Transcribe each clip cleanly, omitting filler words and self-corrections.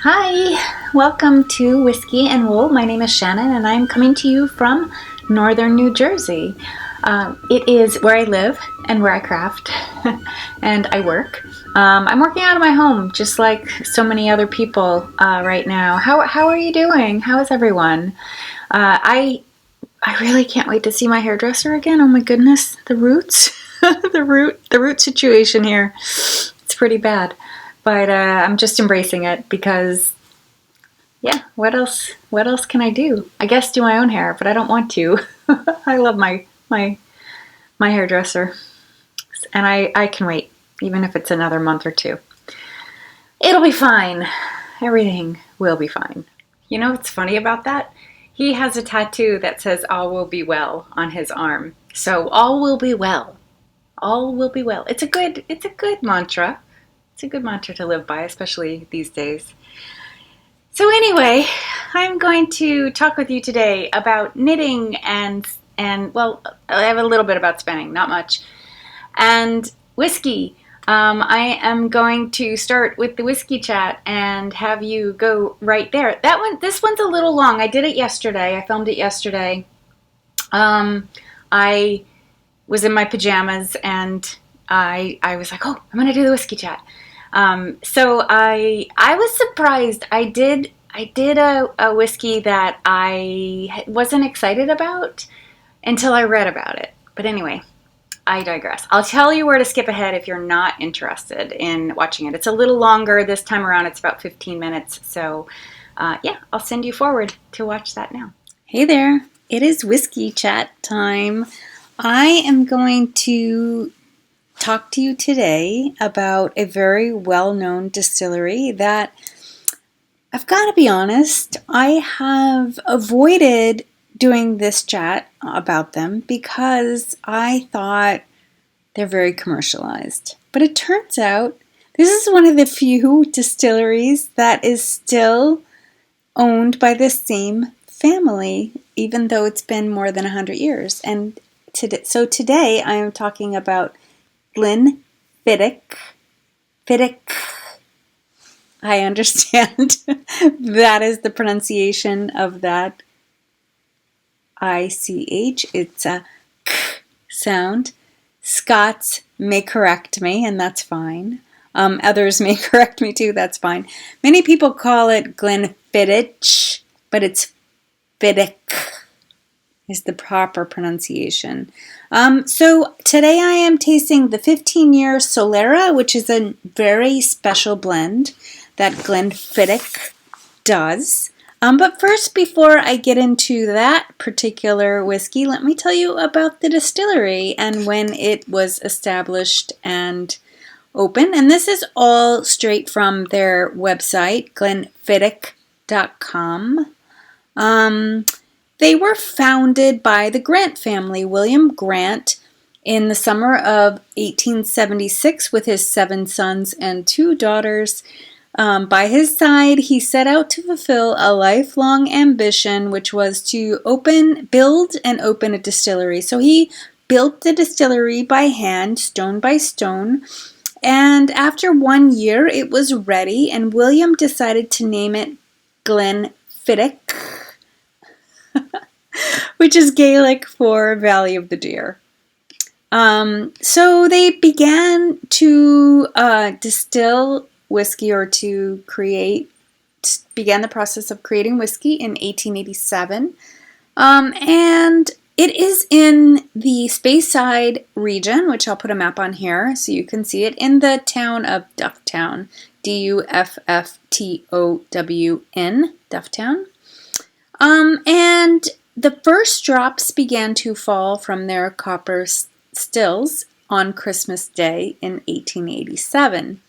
Hi, welcome to Whiskey and Wool. My name is Shannon and I'm coming to you from northern New Jersey. It is where I live and where I craft and I work. I'm working out of my home just like so many other people right now. How are you doing? How is everyone? I really can't wait to see my hairdresser again. Oh my goodness, the roots, the root situation here. It's pretty bad. But I'm just embracing it because, yeah, what else can I do? I guess do my own hair, but I don't want to. I love my hairdresser, and I can wait, even if it's another month or two. It'll be fine. Everything will be fine. You know what's funny about that? He has a tattoo that says "All will be well" on his arm. So all will be well. All will be well. It's a good mantra. It's a good mantra to live by, especially these days. So anyway, I'm going to talk with you today about knitting and well, I have a little bit about spinning, not much, and whiskey. I am going to start with the whiskey chat and have you go right there. This one's a little long. I did it yesterday. I filmed it yesterday. I was in my pajamas and I was like, oh, I'm going to do the whiskey chat. So I was surprised. I did a whiskey that I wasn't excited about until I read about it. But anyway, I digress. I'll tell you where to skip ahead if you're not interested in watching it. It's a little longer this time around. It's about 15 minutes. So yeah, I'll send you forward to watch that now. Hey there. It is whiskey chat time. I am going to talk to you today about a very well-known distillery that, I've got to be honest, I have avoided doing this chat about them because I thought they're very commercialized. But it turns out this is one of the few distilleries that is still owned by the same family, even though it's been more than 100 years. And so today I am talking about Glenfiddich. I understand that is the pronunciation of that ICH. It's a k sound. Scots may correct me, and that's fine. Others may correct me too, that's fine. Many people call it Glenfiddich, but it's Fiddich is the proper pronunciation. So today I am tasting the 15-year Solaris, which is a very special blend that Glenfiddich does. But first, before I get into that particular whiskey, let me tell you about the distillery and when it was established and open. And this is all straight from their website, glenfiddich.com. They were founded by the Grant family, William Grant, in the summer of 1876 with his 7 sons and 2 daughters. By his side, he set out to fulfill a lifelong ambition, which was to build and open a distillery. So he built the distillery by hand, stone by stone, and after 1 year, it was ready, and William decided to name it Glenfiddich, which is Gaelic for Valley of the Deer. So they began to distill whiskey or began the process of creating whiskey in 1887. And it is in the Speyside region, which I'll put a map on here so you can see it, in the town of Dufftown, Dufftown, Dufftown. And the first drops began to fall from their copper stills on Christmas Day in 1887.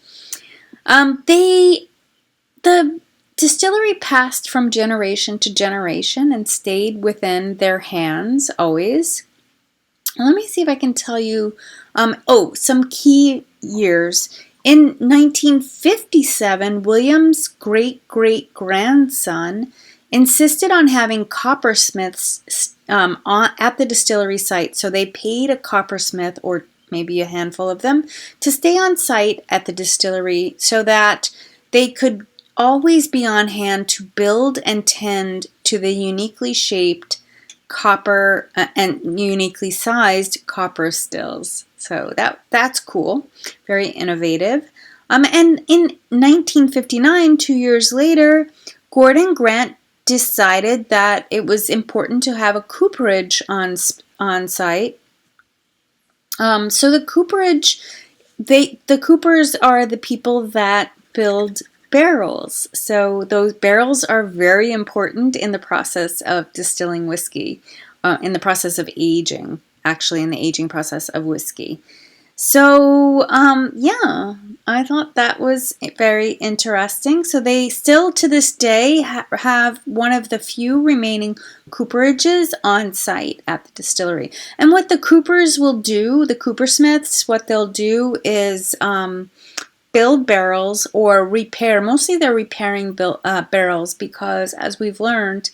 The distillery passed from generation to generation and stayed within their hands always. Let me see if I can tell you some key years. In 1957, William's great-great-grandson insisted on having coppersmiths at the distillery site. So they paid a coppersmith, or maybe a handful of them, to stay on site at the distillery so that they could always be on hand to build and tend to the uniquely shaped copper and uniquely sized copper stills. So that's cool, very innovative. And in 1959, 2 years later, Gordon Grant decided that it was important to have a cooperage on site. So the cooperage, the coopers are the people that build barrels. So those barrels are very important in the process of distilling whiskey, in the process of aging, actually in the aging process of whiskey. So, yeah, I thought that was very interesting. So they still to this day have one of the few remaining cooperages on site at the distillery. And what the coopers will do, the coopersmiths, what they'll do is build barrels or repair. Mostly they're repairing barrels because, as we've learned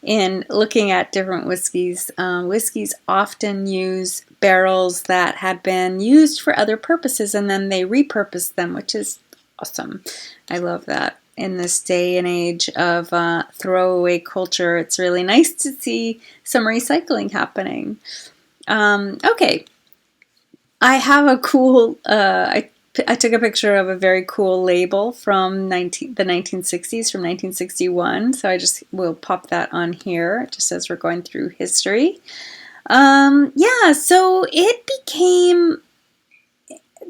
in looking at different whiskeys, whiskeys often use barrels that had been used for other purposes and then they repurpose them, which is awesome. I love that. In this day and age of throwaway culture, it's really nice to see some recycling happening. Okay, I have a cool, I took a picture of a very cool label from the 1960s, from 1961. So I just will pop that on here just as we're going through history. Yeah, so it became,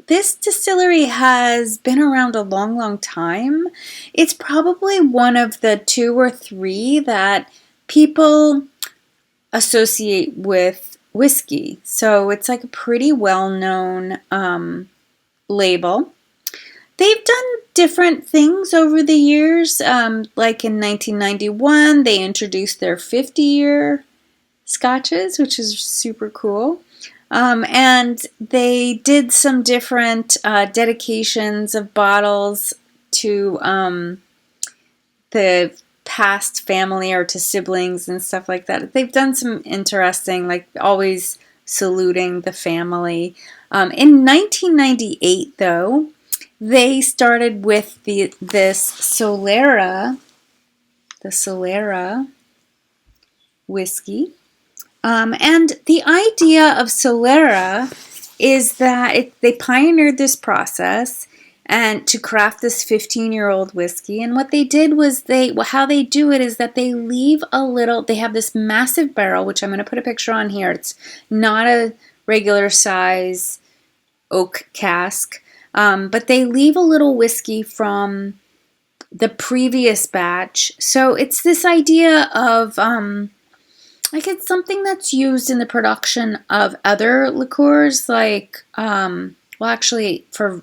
this distillery has been around a long, long time. It's probably one of the 2 or 3 that people associate with whiskey. So it's like a pretty well-known label. They've done different things over the years. Like in 1991, they introduced their 50-year scotches, which is super cool. And they did some different dedications of bottles to the past family or to siblings and stuff like that. They've done some interesting, like always saluting the family. In 1998, though, they started with the Solera whiskey. And the idea of Solera is that they pioneered this process and to craft this 15-year-old whiskey. And what they did was how they do it is that they leave a little, they have this massive barrel, which I'm going to put a picture on here. It's not a regular size oak cask, but they leave a little whiskey from the previous batch. So it's this idea of, like it's something that's used in the production of other liqueurs, like, well, actually for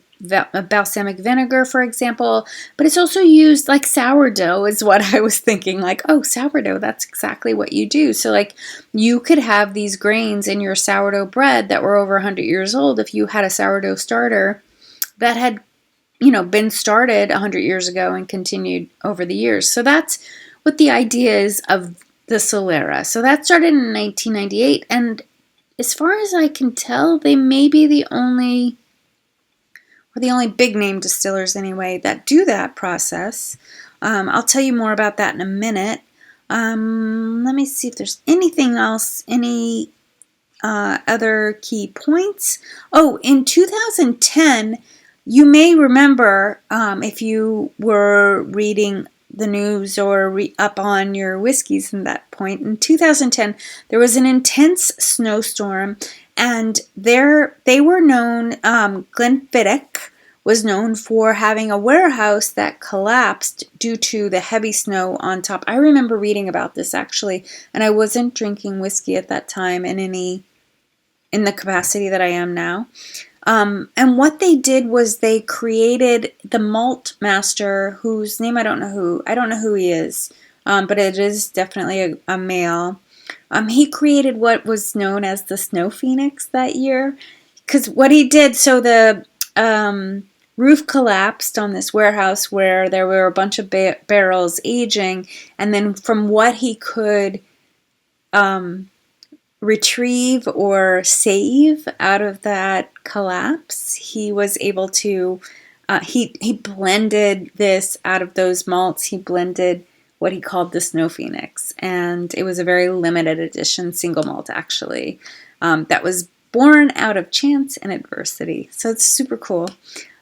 balsamic vinegar, for example, but it's also used like sourdough is what I was thinking, like, oh, sourdough, that's exactly what you do. So like you could have these grains in your sourdough bread that were over 100 years old if you had a sourdough starter that had, been started 100 years ago and continued over the years. So that's what the idea is of the Solera. So that started in 1998, and as far as I can tell, they may be the only big name distillers anyway that do that process. I'll tell you more about that in a minute. Let me see if there's anything else, any other key points. Oh, in 2010, you may remember if you were reading the news or up on your whiskeys in that point. In 2010, there was an intense snowstorm, and they were known, Glenfiddich was known for having a warehouse that collapsed due to the heavy snow on top. I remember reading about this actually, and I wasn't drinking whiskey at that time in the capacity that I am now. And what they did was they created the malt master, whose name I don't know who he is, but it is definitely a male. He created what was known as the Snow Phoenix that year, because what he did, so the roof collapsed on this warehouse where there were a bunch of barrels aging, and then from what he could retrieve or save out of that collapse, he was able to He blended this out of those malts. He blended what he called the Snow Phoenix, and it was a very limited edition single malt, actually, that was born out of chance and adversity. So it's super cool.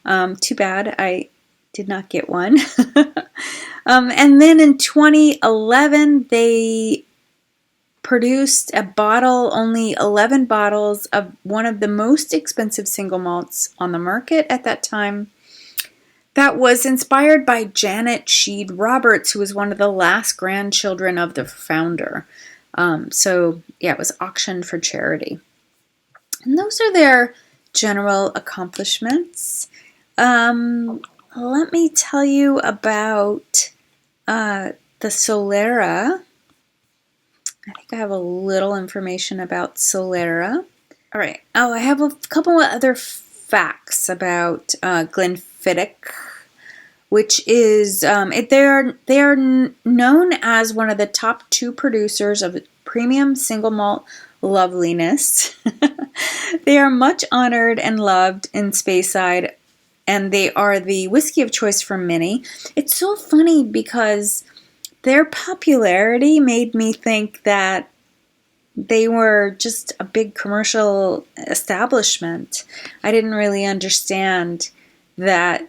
Too bad I did not get one. And then in 2011, they produced a bottle, only 11 bottles of one of the most expensive single malts on the market at that time. That was inspired by Janet Sheed Roberts, who was one of the last grandchildren of the founder. So yeah, it was auctioned for charity. And those are their general accomplishments. Let me tell you about the Solera. I think I have a little information about Solera. All right. Oh, I have a couple of other facts about Glenfiddich, which is they are known as one of the top 2 producers of premium single malt loveliness. They are much honored and loved in Speyside, and they are the whiskey of choice for many. It's so funny because their popularity made me think that they were just a big commercial establishment. I didn't really understand that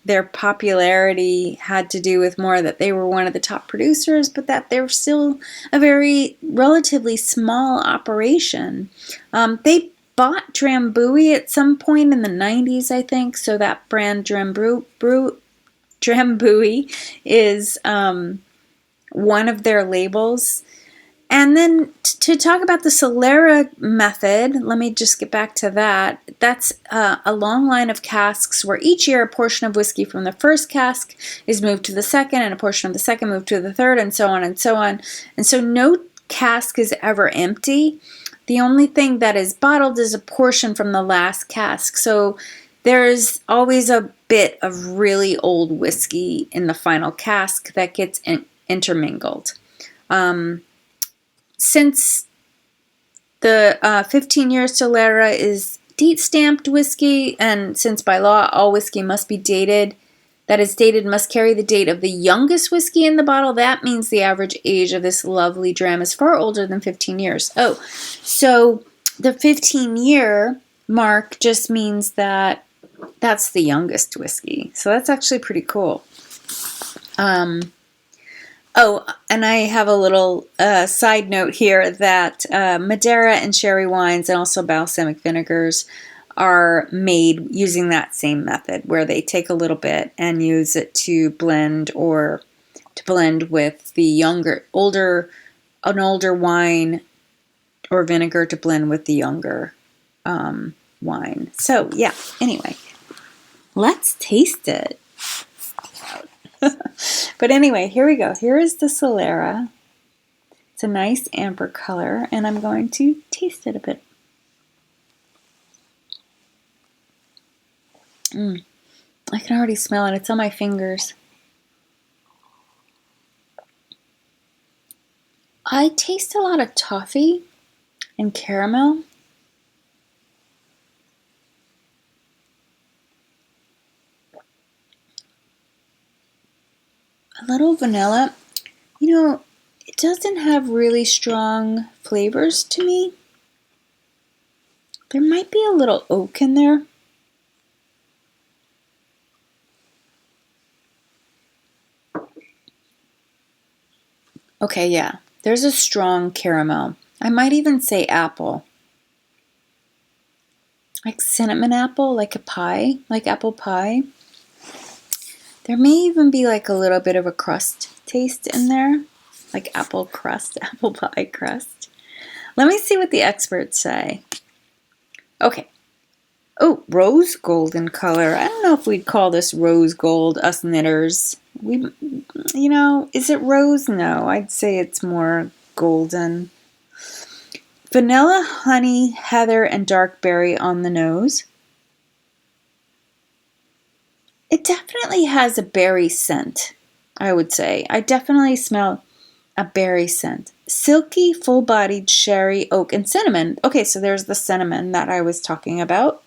their popularity had to do with more that they were one of the top producers, but that they're still a very relatively small operation. They bought Drambuie at some point in the 90s, I think, so that brand Drambuie is one of their labels. And then to talk about the Solera method, let me just get back to that. That's a long line of casks where each year a portion of whiskey from the first cask is moved to the second, and a portion of the second moved to the third, and so on and so on. And so no cask is ever empty. The only thing that is bottled is a portion from the last cask. So there's always a bit of really old whiskey in the final cask that gets intermingled. Since the 15-year Solera is date-stamped whiskey, and since by law all whiskey must be dated, that is dated must carry the date of the youngest whiskey in the bottle, that means the average age of this lovely dram is far older than 15 years. Oh, so the 15-year mark just means that that's the youngest whiskey. So that's actually pretty cool. Oh, and I have a little side note here that Madeira and sherry wines and also balsamic vinegars are made using that same method, where they take a little bit and use it to blend with the older wine, or vinegar to blend with the younger wine. So yeah, anyway, let's taste it. But anyway, here we go. Here is the Solera. It's a nice amber color, and I'm going to taste it a bit. I can already smell it. It's on my fingers. I taste a lot of toffee and caramel. A little vanilla. You know, it doesn't have really strong flavors to me. There might be a little oak in there. Okay, yeah, there's a strong caramel. I might even say apple. Like cinnamon apple, like a pie, like apple pie. There may even be like a little bit of a crust taste in there, like apple crust, apple pie crust. Let me see what the experts say. Okay. Oh, rose gold in color. I don't know if we'd call this rose gold, us knitters. Is it rose? No, I'd say it's more golden. Vanilla, honey, heather, and dark berry on the nose. It definitely has a berry scent, I would say. I definitely smell a berry scent. Silky, full-bodied sherry, oak, and cinnamon. Okay, so there's the cinnamon that I was talking about.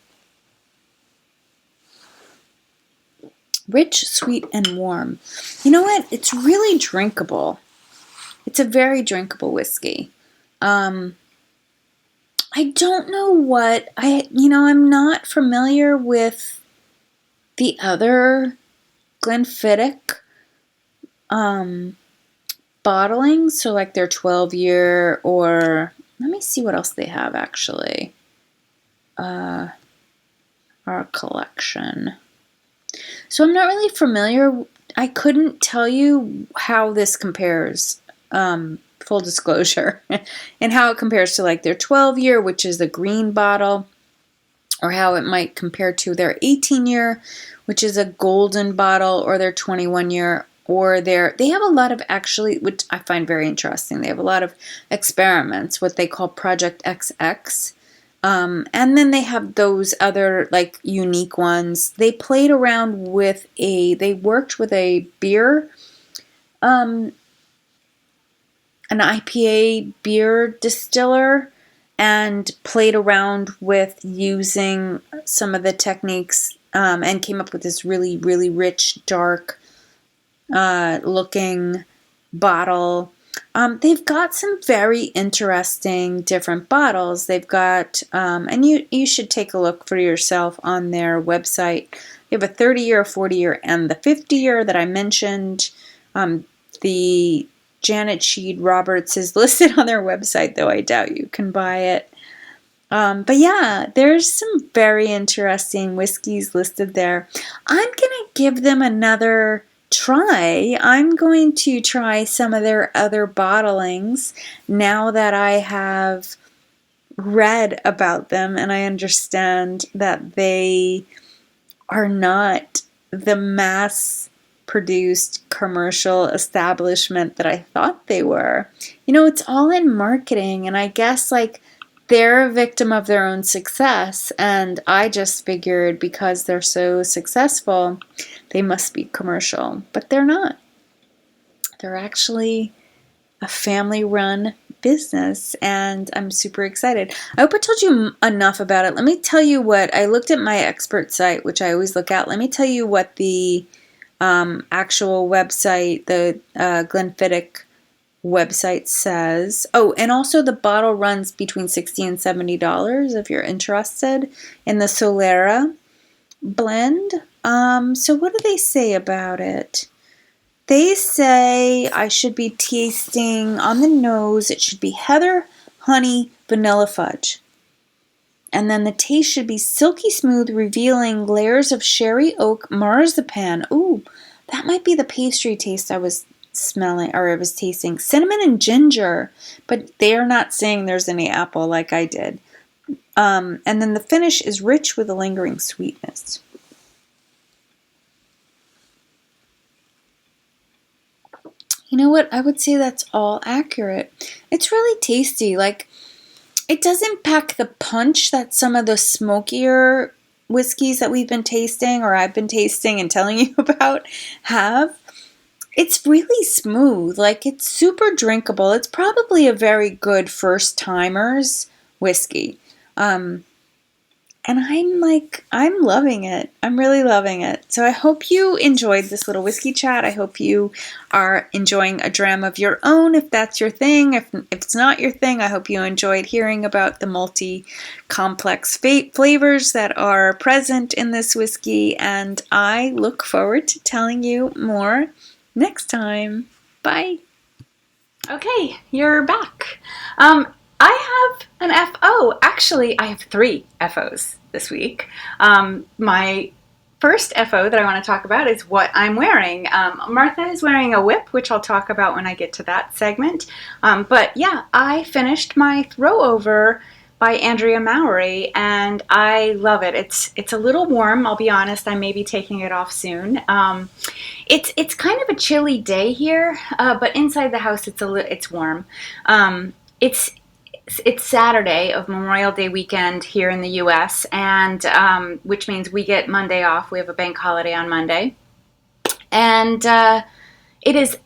Rich, sweet, and warm. You know what? It's really drinkable. It's a very drinkable whiskey. I don't know what I'm not familiar with the other Glenfiddich bottling. So like their 12-year, or let me see what else they have actually. Our collection. So I'm not really familiar. I couldn't tell you how this compares, full disclosure, and how it compares to like their 12-year, which is the green bottle, or how it might compare to their 18-year, which is a golden bottle, or their 21-year, or they have a lot of, actually, which I find very interesting, they have a lot of experiments, what they call Project XX. And then they have those other like unique ones. They played around with they worked with a beer, an IPA beer distiller, and played around with using some of the techniques, and came up with this really, really rich, dark looking bottle. They've got some very interesting different bottles. They've got, and you should take a look for yourself on their website. They have a 30-year, 40-year, and the 50-year that I mentioned. The Janet Sheed Roberts is listed on their website, though I doubt you can buy it. But yeah, there's some very interesting whiskeys listed there. I'm going to give them another try. I'm going to try some of their other bottlings now that I have read about them and I understand that they are not the mass produced commercial establishment that I thought they were. It's all in marketing, and I guess like they're a victim of their own success, and I just figured because they're so successful, they must be commercial, but they're not. They're actually a family-run business, and I'm super excited. I hope I told you enough about it. Let me tell you what, I looked at my expert site, which I always look at. Let me tell you what the actual website, the Glenfiddich website says. Oh, and also the bottle runs between $60 and $70 if you're interested in the Solaris blend. So what do they say about it? They say I should be tasting on the nose. It should be heather, honey, vanilla fudge. And then the taste should be silky smooth, revealing layers of sherry oak marzipan. Ooh, that might be the pastry taste I was smelling, or I was tasting. Cinnamon and ginger, but they are not saying there's any apple like I did. And then the finish is rich with a lingering sweetness. You know what? I would say that's all accurate. It's really tasty. Like, it doesn't pack the punch that some of the smokier whiskeys that we've been tasting, or I've been tasting and telling you about, have. It's really smooth. Like, it's super drinkable. It's probably a very good first-timers whiskey. And I'm loving it. I'm really loving it. So I hope you enjoyed this little whiskey chat. I hope you are enjoying a dram of your own if that's your thing. If it's not your thing, I hope you enjoyed hearing about the multi-complex flavors that are present in this whiskey. And I look forward to telling you more next time. Bye. Okay, you're back. I have an FO. Actually, I have 3 FOs this week. My first FO that I want to talk about is what I'm wearing. Martha is wearing a whip, which I'll talk about when I get to that segment. But yeah, I finished my Throwover by Andrea Mowry, and I love it. It's a little warm, I'll be honest. I may be taking it off soon. It's kind of a chilly day here, but inside the house it's warm. It's Saturday of Memorial Day weekend here in the U.S., and which means we get Monday off. We have a bank holiday on Monday. And it is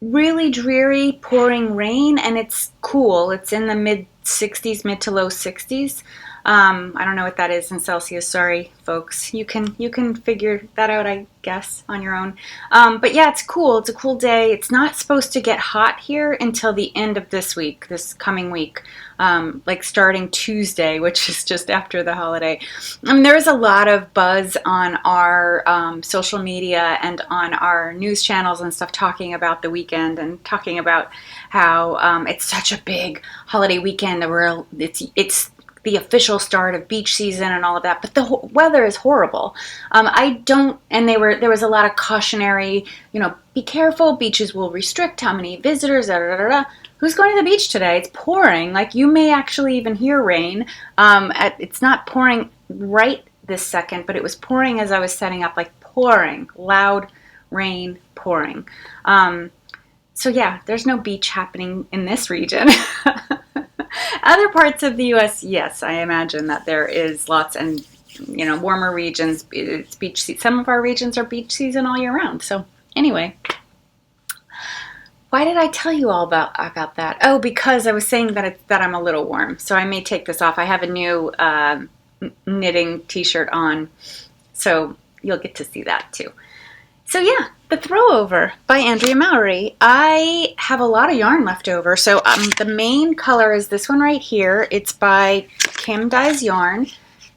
really dreary, pouring rain, and it's cool. It's in the mid to low 60s. I don't know what that is in Celsius. Sorry, folks. You can figure that out, I guess, on your own. But yeah, it's cool. It's a cool day. It's not supposed to get hot here until the end of this week, this coming week, like starting Tuesday, which is just after the holiday. There is a lot of buzz on our social media and on our news channels and stuff talking about the weekend and talking about how it's such a big holiday weekend where it's the official start of beach season and all of that, but the weather is horrible. And there was a lot of cautionary, be careful, beaches will restrict how many visitors, da, da, da, da. Who's going to the beach today? It's pouring. Like, you may actually even hear rain. It's not pouring right this second, but it was pouring as I was setting up, like pouring, loud rain pouring. So yeah, there's no beach happening in this region. Other parts of the U.S., yes, I imagine that there is lots, and warmer regions. It's beach season. Some of our regions are beach season all year round. So anyway, why did I tell you all about that? Oh, because I was saying that I'm a little warm, so I may take this off. I have a new knitting T-shirt on, so you'll get to see that too. So yeah, the Throwover by Andrea Mowry. I have a lot of yarn left over. So the main color is this one right here. It's by Kim Dyes Yarn.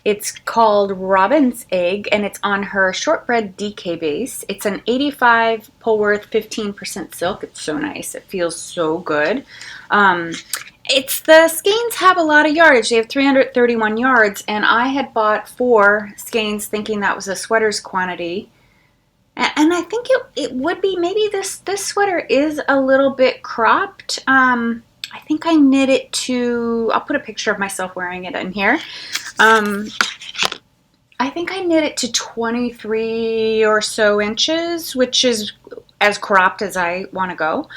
It's called Robin's Egg, and it's on her Shortbread DK base. It's an 85 Polworth 15% silk. It's so nice. It feels so good. The skeins have a lot of yardage. They have 331 yards, and I had bought 4 skeins thinking that was a sweater's quantity. And I think it would be, maybe this sweater is a little bit cropped. I think I knit it to, I'll put a picture of myself wearing it in here. I think I knit it to 23 or so inches, which is as cropped as I want to go.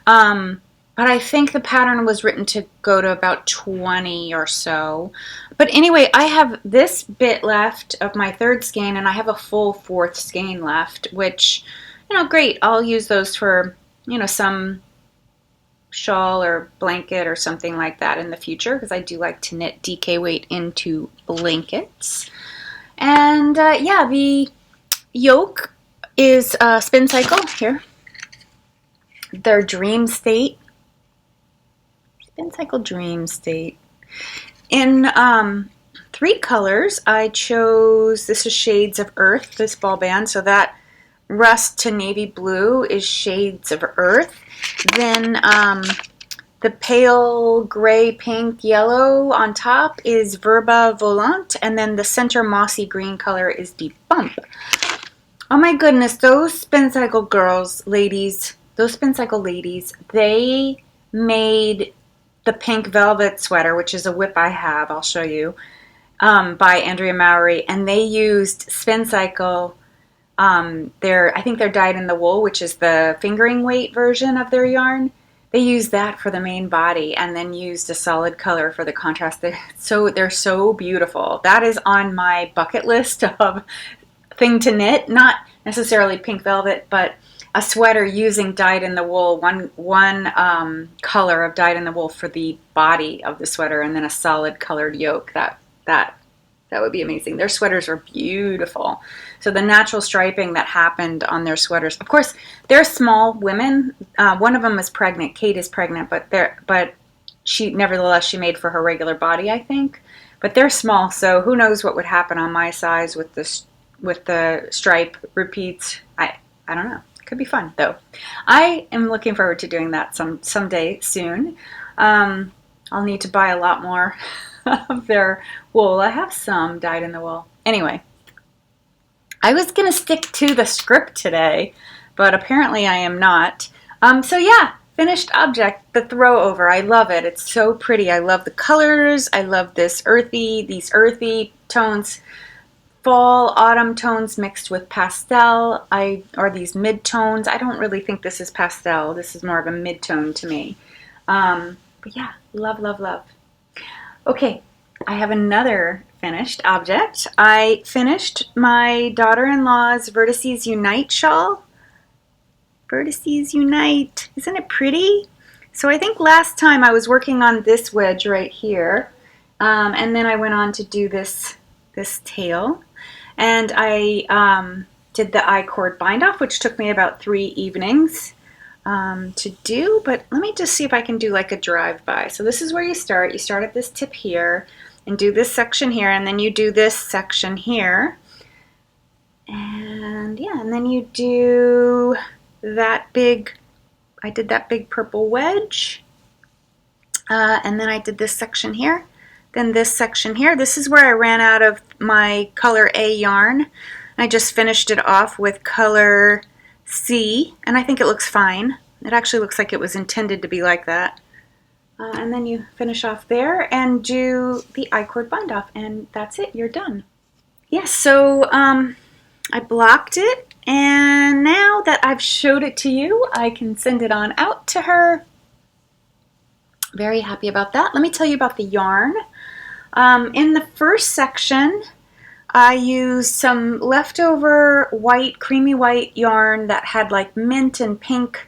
But I think the pattern was written to go to about 20 or so. But anyway, I have this bit left of my 3rd skein, and I have a full 4th skein left, which, great. I'll use those for, some shawl or blanket or something like that in the future, because I do like to knit DK weight into blankets. And yeah, the yoke is Spincycle here. Their Dream State. Spincycle Dream State. In 3 colors, I chose, this is Shades of Earth, this ball band, so that rust to navy blue is Shades of Earth. Then the pale gray, pink, yellow on top is Verba Volent, and then the center mossy green color is Deep Bump. Oh my goodness, those Spincycle girls, ladies, they made the pink velvet sweater, which is a whip I have, I'll show you, by Andrea Mowry, and they used Spincycle. I think they're dyed in the wool, which is the fingering weight version of their yarn. They used that for the main body, and then used a solid color for the contrast. They're so beautiful. That is on my bucket list of thing to knit. Not necessarily pink velvet, but a sweater using dyed in the wool, one color of dyed in the wool for the body of the sweater, and then a solid colored yoke. That would be amazing. Their sweaters are beautiful. So the natural striping that happened on their sweaters. Of course, they're small women. One of them is pregnant. Kate is pregnant, but she made for her regular body, I think. But they're small, so who knows what would happen on my size with the stripe repeats. I don't know. Could be fun though. I am looking forward to doing that someday soon. I'll need to buy a lot more of their wool. I have some dyed in the wool. Anyway, I was gonna stick to the script today, but apparently I am not. So yeah, finished object, the Throwover. I love it. It's so pretty. I love the colors. I love these earthy tones. Fall, autumn tones mixed with pastel, or these mid-tones. I don't really think this is pastel. This is more of a mid-tone to me. But yeah, love, love, love. Okay, I have another finished object. I finished my daughter-in-law's Vertices Unite shawl. Vertices Unite. Isn't it pretty? So I think last time I was working on this wedge right here, And then I went on to do this tail, and I did the I-cord bind off, which took me about 3 evenings to do. But let me just see if I can do like a drive-by. So this is where you start. You start at this tip here and do this section here, and then you do this section here. And yeah, and then you do that big, I did that big purple wedge. And then I did this section here. Then this section here. This is where I ran out of my color A yarn. I just finished it off with color C, and I think it looks fine. It actually looks like it was intended to be like that. And then you finish off there and do the I-cord bind off, and that's it, you're done. Yes, so I blocked it, and now that I've showed it to you, I can send it on out to her. Very happy about that. Let me tell you about the yarn. In the first section, I used some leftover white, creamy white yarn that had like mint and pink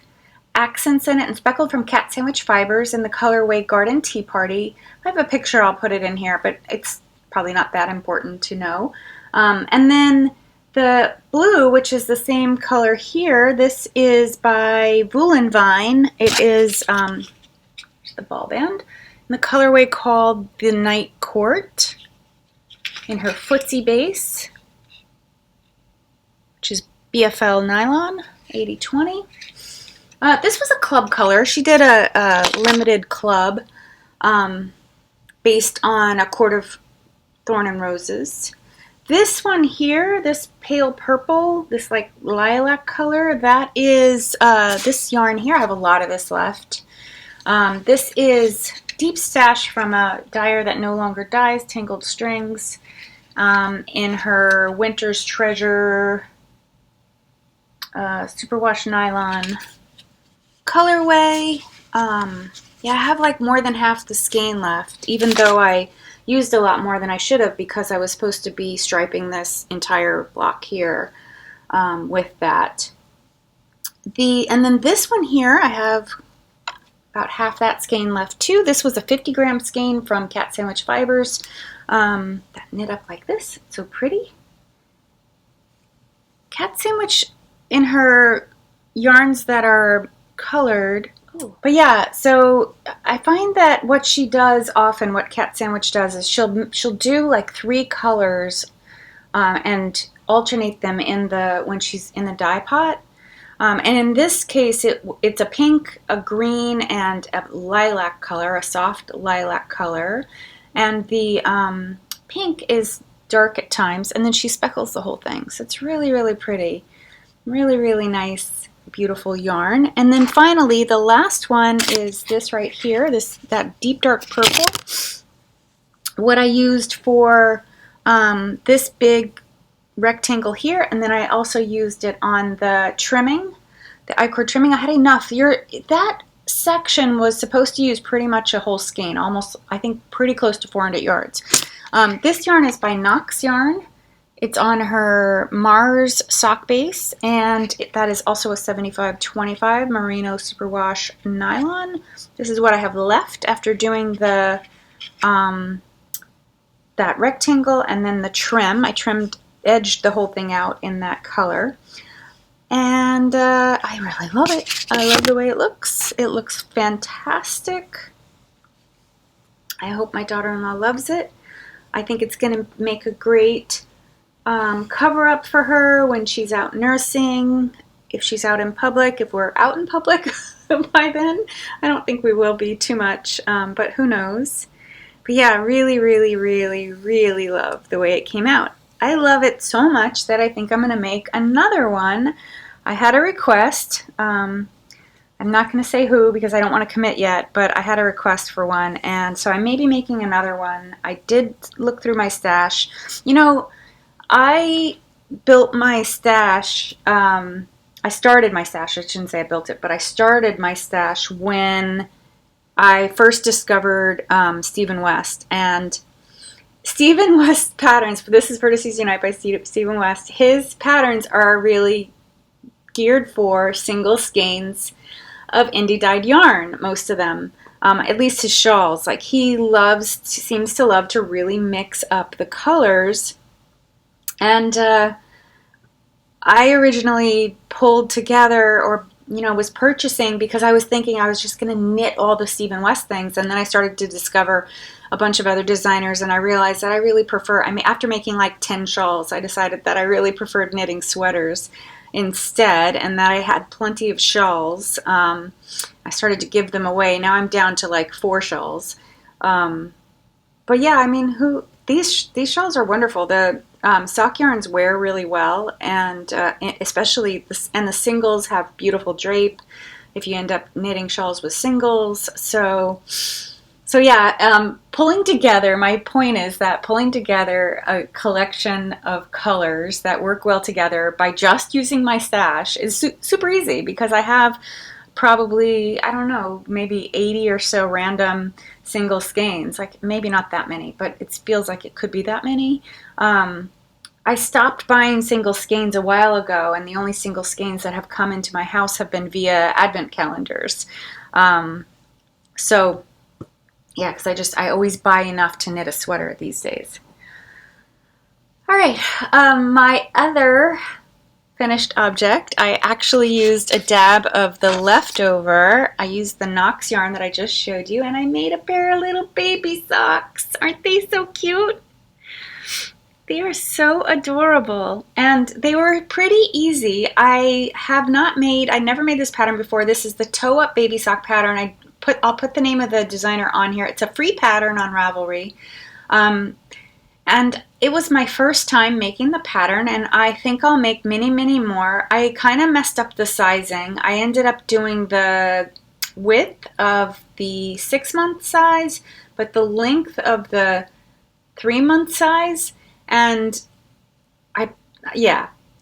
accents in it and speckled from Cat Sandwich Fibers in the colorway Garden Tea Party. I have a picture, I'll put it in here, but it's probably not that important to know. And then the blue, which is the same color here, this is by Voolenvine. It is the ball band in the colorway called The Night Court in her footsie base, which is BFL nylon 80/20. This was a club color. She did a limited club based on a quart of Thorn and Roses. This one here, this pale purple, this like lilac color, that is this yarn here. I have a lot of this left. This is Deep Stash from a dyer that no longer dyes, Tangled Strings, in her Winter's Treasure superwash nylon colorway. Yeah, I have like more than half the skein left, even though I used a lot more than I should have because I was supposed to be striping this entire block here with that. And then this one here, I have about half that skein left too. This was a 50-gram skein from Cat Sandwich Fibers that knit up like this. It's so pretty. Cat Sandwich in her yarns that are colored. Oh. But yeah, so I find that what she does often, what Cat Sandwich does, is she'll do like 3 colors and alternate them when she's in the dye pot. And in this case, it's a pink, a green, and a lilac color, a soft lilac color. And the pink is dark at times, and then she speckles the whole thing. So it's really, really pretty. Really, really nice, beautiful yarn. And then finally, the last one is this right here, that deep dark purple. What I used for this big rectangle here, and then I also used it on the trimming, the I-cord trimming. I had enough. That section was supposed to use pretty much a whole skein, almost, I think, pretty close to 400 yards. This yarn is by Knox Yarn. It's on her Mars sock base, and that is also a 75/25 merino superwash nylon. This is what I have left after doing the that rectangle and then the trim. I edged the whole thing out in that color, and I really love it. I love the way it looks. It looks fantastic. I hope my daughter-in-law loves it. I think it's going to make a great cover up for her when she's out nursing, if she's out in public, if we're out in public by then. I don't think we will be too much, but who knows. But yeah, really, really, really, really love the way it came out. I love it so much that I think I'm going to make another one. I had a request. I'm not going to say who because I don't want to commit yet, but I had a request for one, and so I may be making another one. I did look through my stash. You know, I built my stash, I started my stash, I shouldn't say I built it, but I started my stash when I first discovered Stephen West. And Stephen West patterns, this is Vertices Unite by Stephen West, his patterns are really geared for single skeins of indie dyed yarn, most of them. At least his shawls. Like he seems to love to really mix up the colors. And I originally pulled together, or was purchasing, because I was thinking I was just going to knit all the Stephen West things, and then I started to discover a bunch of other designers, and I realized that I really prefer, after making like 10 shawls, I decided that I really preferred knitting sweaters instead, and that I had plenty of shawls. I started to give them away. Now I'm down to like 4 shawls. But yeah, these shawls are wonderful. The sock yarns wear really well, and especially the singles have beautiful drape if you end up knitting shawls with singles. So yeah, pulling together, my point is that pulling together a collection of colors that work well together by just using my stash is super easy, because I have probably, I don't know, maybe 80 or so random single skeins. Like maybe not that many, but it feels like it could be that many. I stopped buying single skeins a while ago, and the only single skeins that have come into my house have been via advent calendars. So yeah, because I always buy enough to knit a sweater these days. All right, my other finished object, I actually used a dab of the leftover. I used the Knox yarn that I just showed you, and I made a pair of little baby socks. Aren't they so cute? They are so adorable, and they were pretty easy. I never made this pattern before. This is the Toe Up Baby Sock pattern. I'll put the name of the designer on here. It's a free pattern on Ravelry. And it was my first time making the pattern, and I think I'll make many, many more. I kind of messed up the sizing. I ended up doing the width of the 6-month size, but the length of the 3-month size. And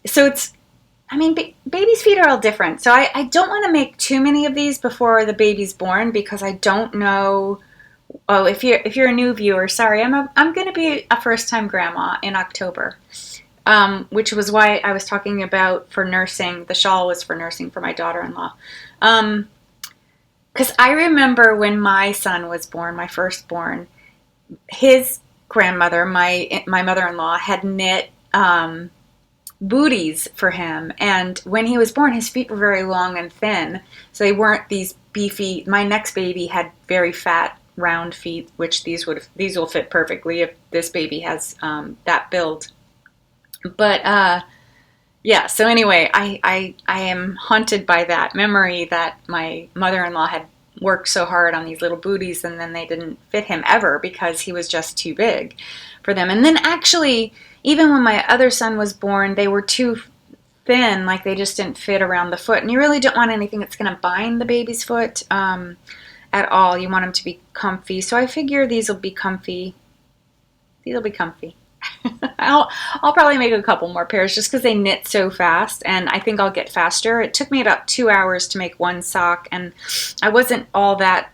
so it's, baby's feet are all different. So I don't want to make too many of these before the baby's born, because I don't know. Oh, if you're a new viewer, sorry, I'm going to be a first-time grandma in October, which was why I was talking about for nursing. The shawl was for nursing for my daughter-in-law. Because I remember when my son was born, my firstborn, his grandmother, my mother-in-law, had knit booties for him, and when he was born, his feet were very long and thin, so they weren't these beefy. My next baby had very fat, round feet, which these will fit perfectly if this baby has that build. But yeah, so anyway, I am haunted by that memory that my mother-in-law had worked so hard on these little booties, and then they didn't fit him ever because he was just too big for them. And then actually, even when my other son was born, they were too thin, like they just didn't fit around the foot. And you really don't want anything that's going to bind the baby's foot at all. You want them to be comfy. So I figure these will be comfy. These will be comfy. I'll probably make a couple more pairs just because they knit so fast, and I think I'll get faster. It took me about 2 hours to make one sock, and I wasn't all that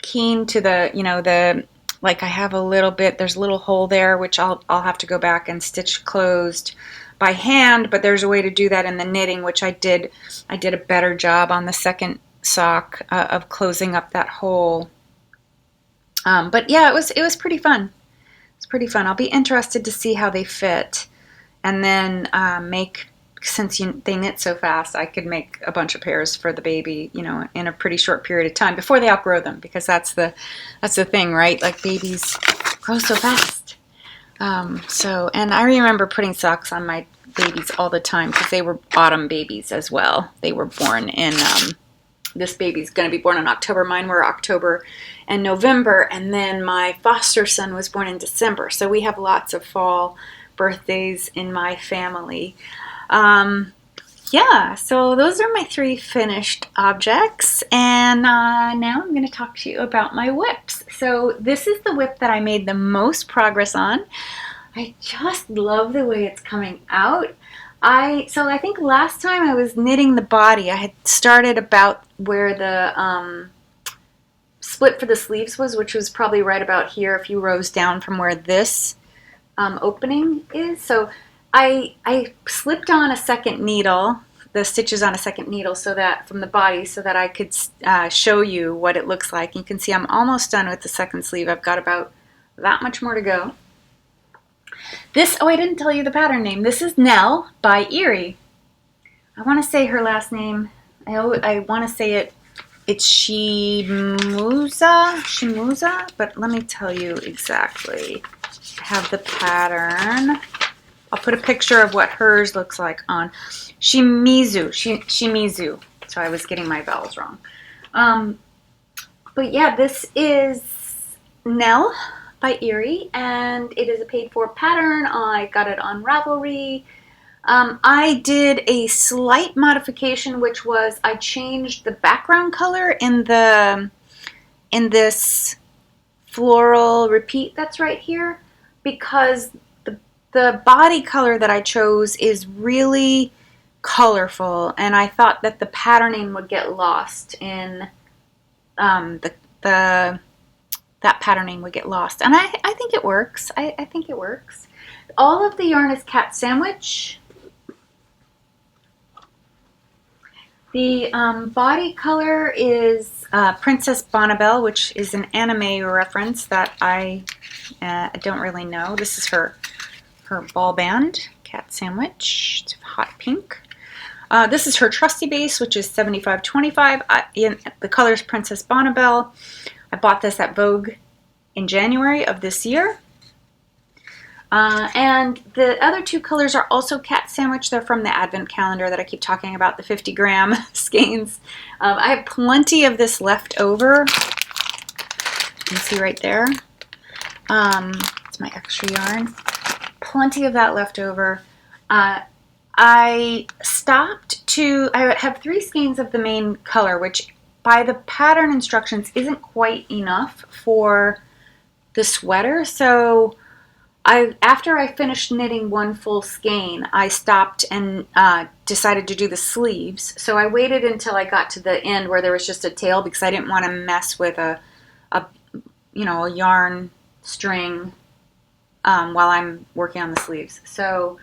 keen to the like I have a little bit, there's a little hole there, which I'll have to go back and stitch closed by hand, but there's a way to do that in the knitting, which I did a better job on the second sock of closing up that hole. But yeah, it was pretty fun. It's pretty fun. I'll be interested to see how they fit, and then since they knit so fast, I could make a bunch of pairs for the baby, in a pretty short period of time before they outgrow them, because that's the thing, right? Like babies grow so fast. And I remember putting socks on my babies all the time because they were autumn babies as well. They were born in. This baby's going to be born in October. Mine were October and November, and then my foster son was born in December. So we have lots of fall birthdays in my family. Yeah, so those are my 3 finished objects, and now I'm going to talk to you about my whips. So this is the whip that I made the most progress on. I just love the way it's coming out. So I think last time I was knitting the body, I had started about where the split for the sleeves was, which was probably right about here, a few rows down from where this opening is. So I slipped on a second needle the stitches on a second needle so that from the body so that I could show you what it looks like. You can see I'm almost done with the second sleeve. I've got about that much more to go. This, oh, I didn't tell you the pattern name. This is Nell by Erie. I want to say her last name. I want to say it's Shimuza, but let me tell you exactly. I have the pattern. I'll put a picture of what hers looks like on Shimizu. So I was getting my vowels wrong. But yeah, this is Nell by Erie, and it is a paid-for pattern. I got it on Ravelry. I did a slight modification, which was I changed the background color in this floral repeat that's right here, because the body color that I chose is really colorful, and I thought that the patterning would get lost in that patterning would get lost, and I think it works. I think it works. All of the yarn is cat sandwich. The body color is Princess Bonnibel, which is an anime reference that I don't really know. This is her ball band, cat sandwich. It's hot pink. This is her trusty base, which is 7525. The color is Princess Bonnibel. I bought this at Vogue in January of this year. And the other two colors are also cat sandwich. They're from the advent calendar that I keep talking about, the 50-gram skeins. I have plenty of this left over. You can see right there. It's my extra yarn. Plenty of that left over. I have 3 skeins of the main color, which by the pattern instructions isn't quite enough for the sweater. So after I finished knitting 1 full skein, I stopped and decided to do the sleeves. So I waited until I got to the end where there was just a tail, because I didn't want to mess with a yarn string while I'm working on the sleeves. So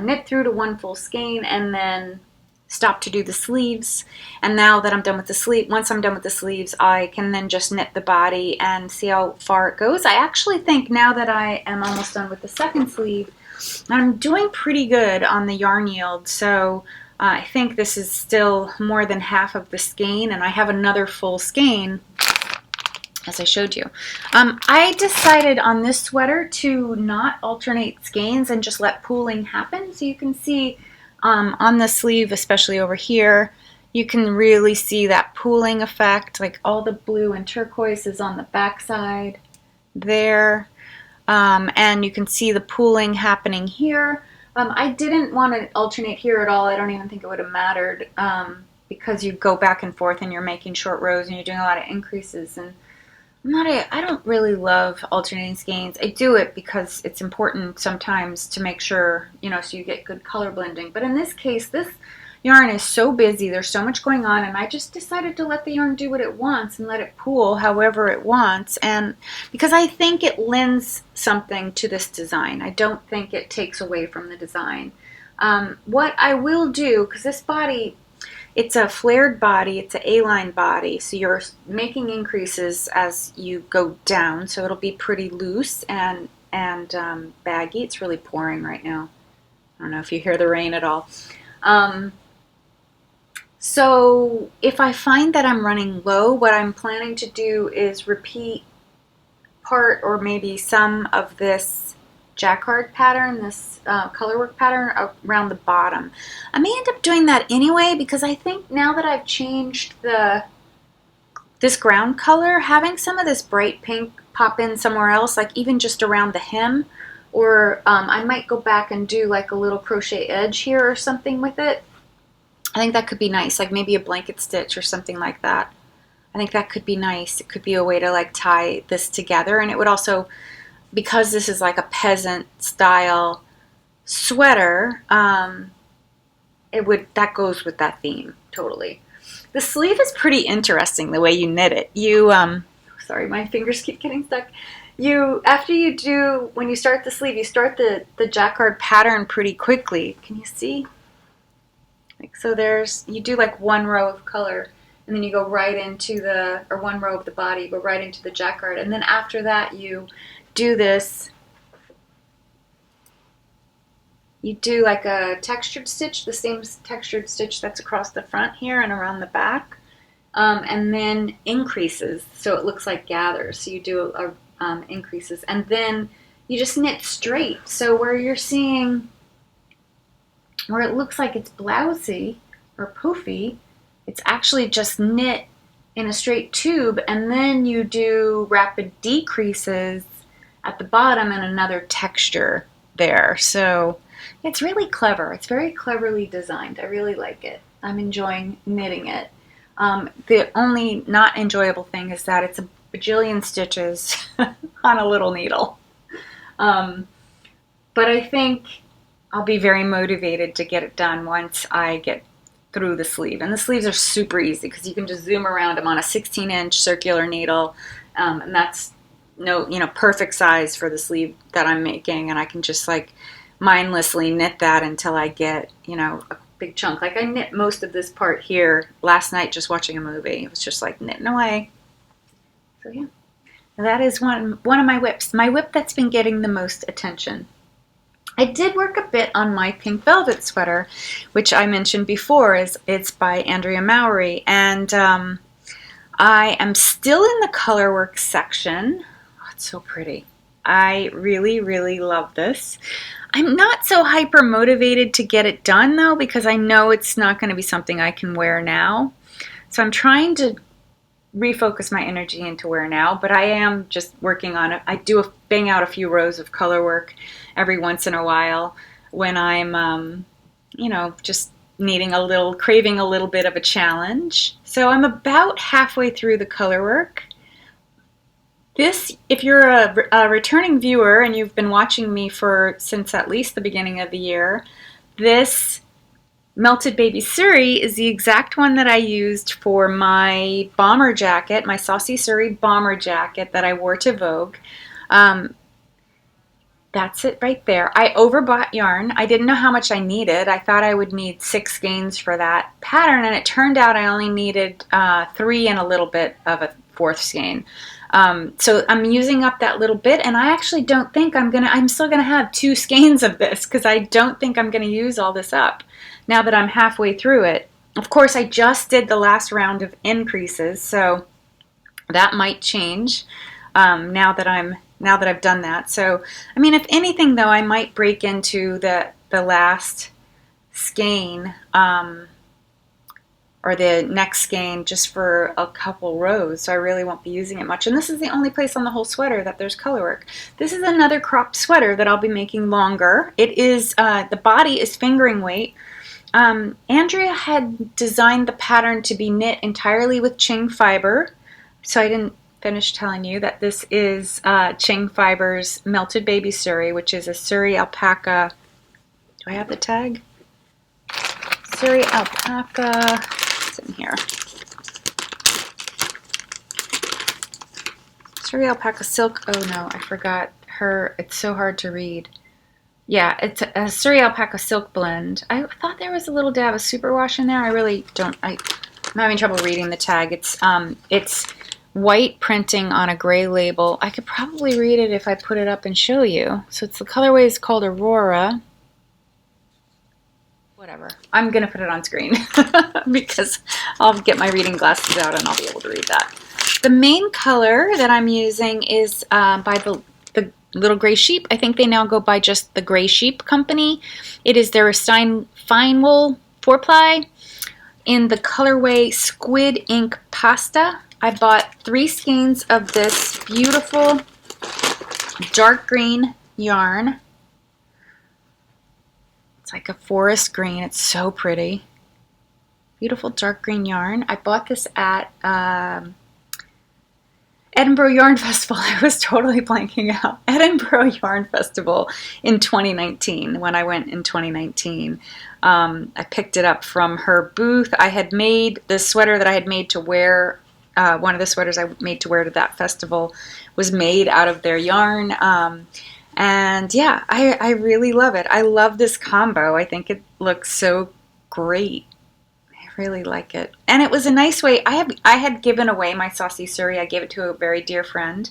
knit through to 1 full skein and then stop to do the sleeves. And now that I'm done with the sleeve, once I'm done with the sleeves, I can then just knit the body and see how far it goes. I actually think now that I am almost done with the second sleeve, I'm doing pretty good on the yarn yield. So I think this is still more than half of the skein, and I have another full skein, as I showed you. I decided on this sweater to not alternate skeins and just let pooling happen. So you can see on the sleeve, especially over here, you can really see that pooling effect. Like all the blue and turquoise is on the back side there. And you can see the pooling happening here. I didn't want to alternate here at all. I don't even think it would have mattered because you go back and forth and you're making short rows and you're doing a lot of increases. And I don't really love alternating skeins. I do it because it's important sometimes to make sure, so you get good color blending. But in this case, this yarn is so busy, there's so much going on, and I just decided to let the yarn do what it wants and let it pool however it wants. And because I think it lends something to this design. I don't think it takes away from the design. What I will do, because this body, it's a flared body, it's an A-line body, so you're making increases as you go down, so it'll be pretty loose and baggy. It's really pouring right now. I don't know if you hear the rain at all. So if I find that I'm running low, what I'm planning to do is repeat part or maybe some of this jacquard pattern, this colorwork pattern around the bottom. I may end up doing that anyway because I think now that I've changed this ground color, having some of this bright pink pop in somewhere else, like even just around the hem, or I might go back and do like a little crochet edge here or something with it. I think that could be nice, like maybe a blanket stitch or something like that. I think that could be nice. It could be a way to like tie this together, and it would also, because this is like a peasant style sweater, that goes with that theme totally. The sleeve is pretty interesting the way you knit it. Sorry, my fingers keep getting stuck. When you start the sleeve, you start the jacquard pattern pretty quickly. Can you see? Like, so there's, you do like one row of color, and then you go right into the, or one row of the body, you go right into the jacquard, and then after that you do this, you do like a textured stitch, the same textured stitch that's across the front here and around the back, and then increases, so it looks like gathers. So you do increases, and then you just knit straight. So where you're seeing, where it looks like it's blousy or poofy, it's actually just knit in a straight tube, and then you do rapid decreases at the bottom and another texture there. So it's really clever. It's very cleverly designed. I really like it. I'm enjoying knitting it. The only not enjoyable thing is that it's a bajillion stitches on a little needle. But I think I'll be very motivated to get it done once I get through the sleeve. And the sleeves are super easy because you can just zoom around them on a 16-inch circular needle, and that's perfect size for the sleeve that I'm making. And I can just like mindlessly knit that until I get a big chunk. Like I knit most of this part here last night just watching a movie. It was just like knitting away. So yeah, that is one of my whips. My whip that's been getting the most attention. I did work a bit on my pink velvet sweater, which I mentioned before. It's by Andrea Mowry, and I am still in the colorwork section. Oh, it's so pretty. I really, really love this. I'm not so hyper motivated to get it done though, because I know it's not going to be something I can wear now. So I'm trying to refocus my energy into wear now, but I am just working on it. I do bang out a few rows of color work every once in a while when I'm, just craving a little bit of a challenge. So I'm about halfway through the color work. This, if you're a returning viewer and you've been watching me since at least the beginning of the year, this Melted Baby Suri is the exact one that I used for my bomber jacket, my Saucy Suri bomber jacket that I wore to Vogue. That's it right there. I overbought yarn. I didn't know how much I needed. I thought I would need 6 skeins for that pattern, and it turned out I only needed 3 and a little bit of a 4th skein. So I'm using up that little bit, and I actually don't think I'm still gonna have 2 skeins of this because I don't think I'm gonna use all this up now that I'm halfway through it. Of course, I just did the last round of increases, so that might change now that I've done that. So, I mean, if anything though, I might break into the last skein, or the next skein just for a couple rows, so I really won't be using it much. And this is the only place on the whole sweater that there's color work. This is another cropped sweater that I'll be making longer. It is, the body is fingering weight. Andrea had designed the pattern to be knit entirely with Qing fiber, so I didn't finish telling you that this is Qing Fibre's Melted Baby Suri, which is a Suri alpaca. Do I have the tag? Suri alpaca. It's in here. Suri alpaca silk. Oh no, I forgot her. It's so hard to read. Yeah, it's a Suri alpaca silk blend. I thought there was a little dab of superwash in there. I really don't. I'm having trouble reading the tag. It's white printing on a gray label. I could probably read it if I put it up and show you. So the colorway is called Aurora. Whatever. I'm going to put it on screen because I'll get my reading glasses out and I'll be able to read that. The main color that I'm using is by the Little Gray Sheep. I think they now go by just the Gray Sheep company. It is their Stein Fine Wool 4-ply in the colorway Squid Ink Pasta. I bought 3 skeins of this beautiful dark green yarn. It's like a forest green. It's so pretty. Beautiful dark green yarn. I bought this at Edinburgh Yarn Festival. I was totally blanking out. Edinburgh Yarn Festival in 2019, when I went in 2019. I picked it up from her booth. I had made the sweater that I had made to wear. One of the sweaters I made to wear to that festival was made out of their yarn. And yeah, I really love it. I love this combo. I think it looks so great really like it. And it was a nice way. I had given away my saucy suri. I gave it to a very dear friend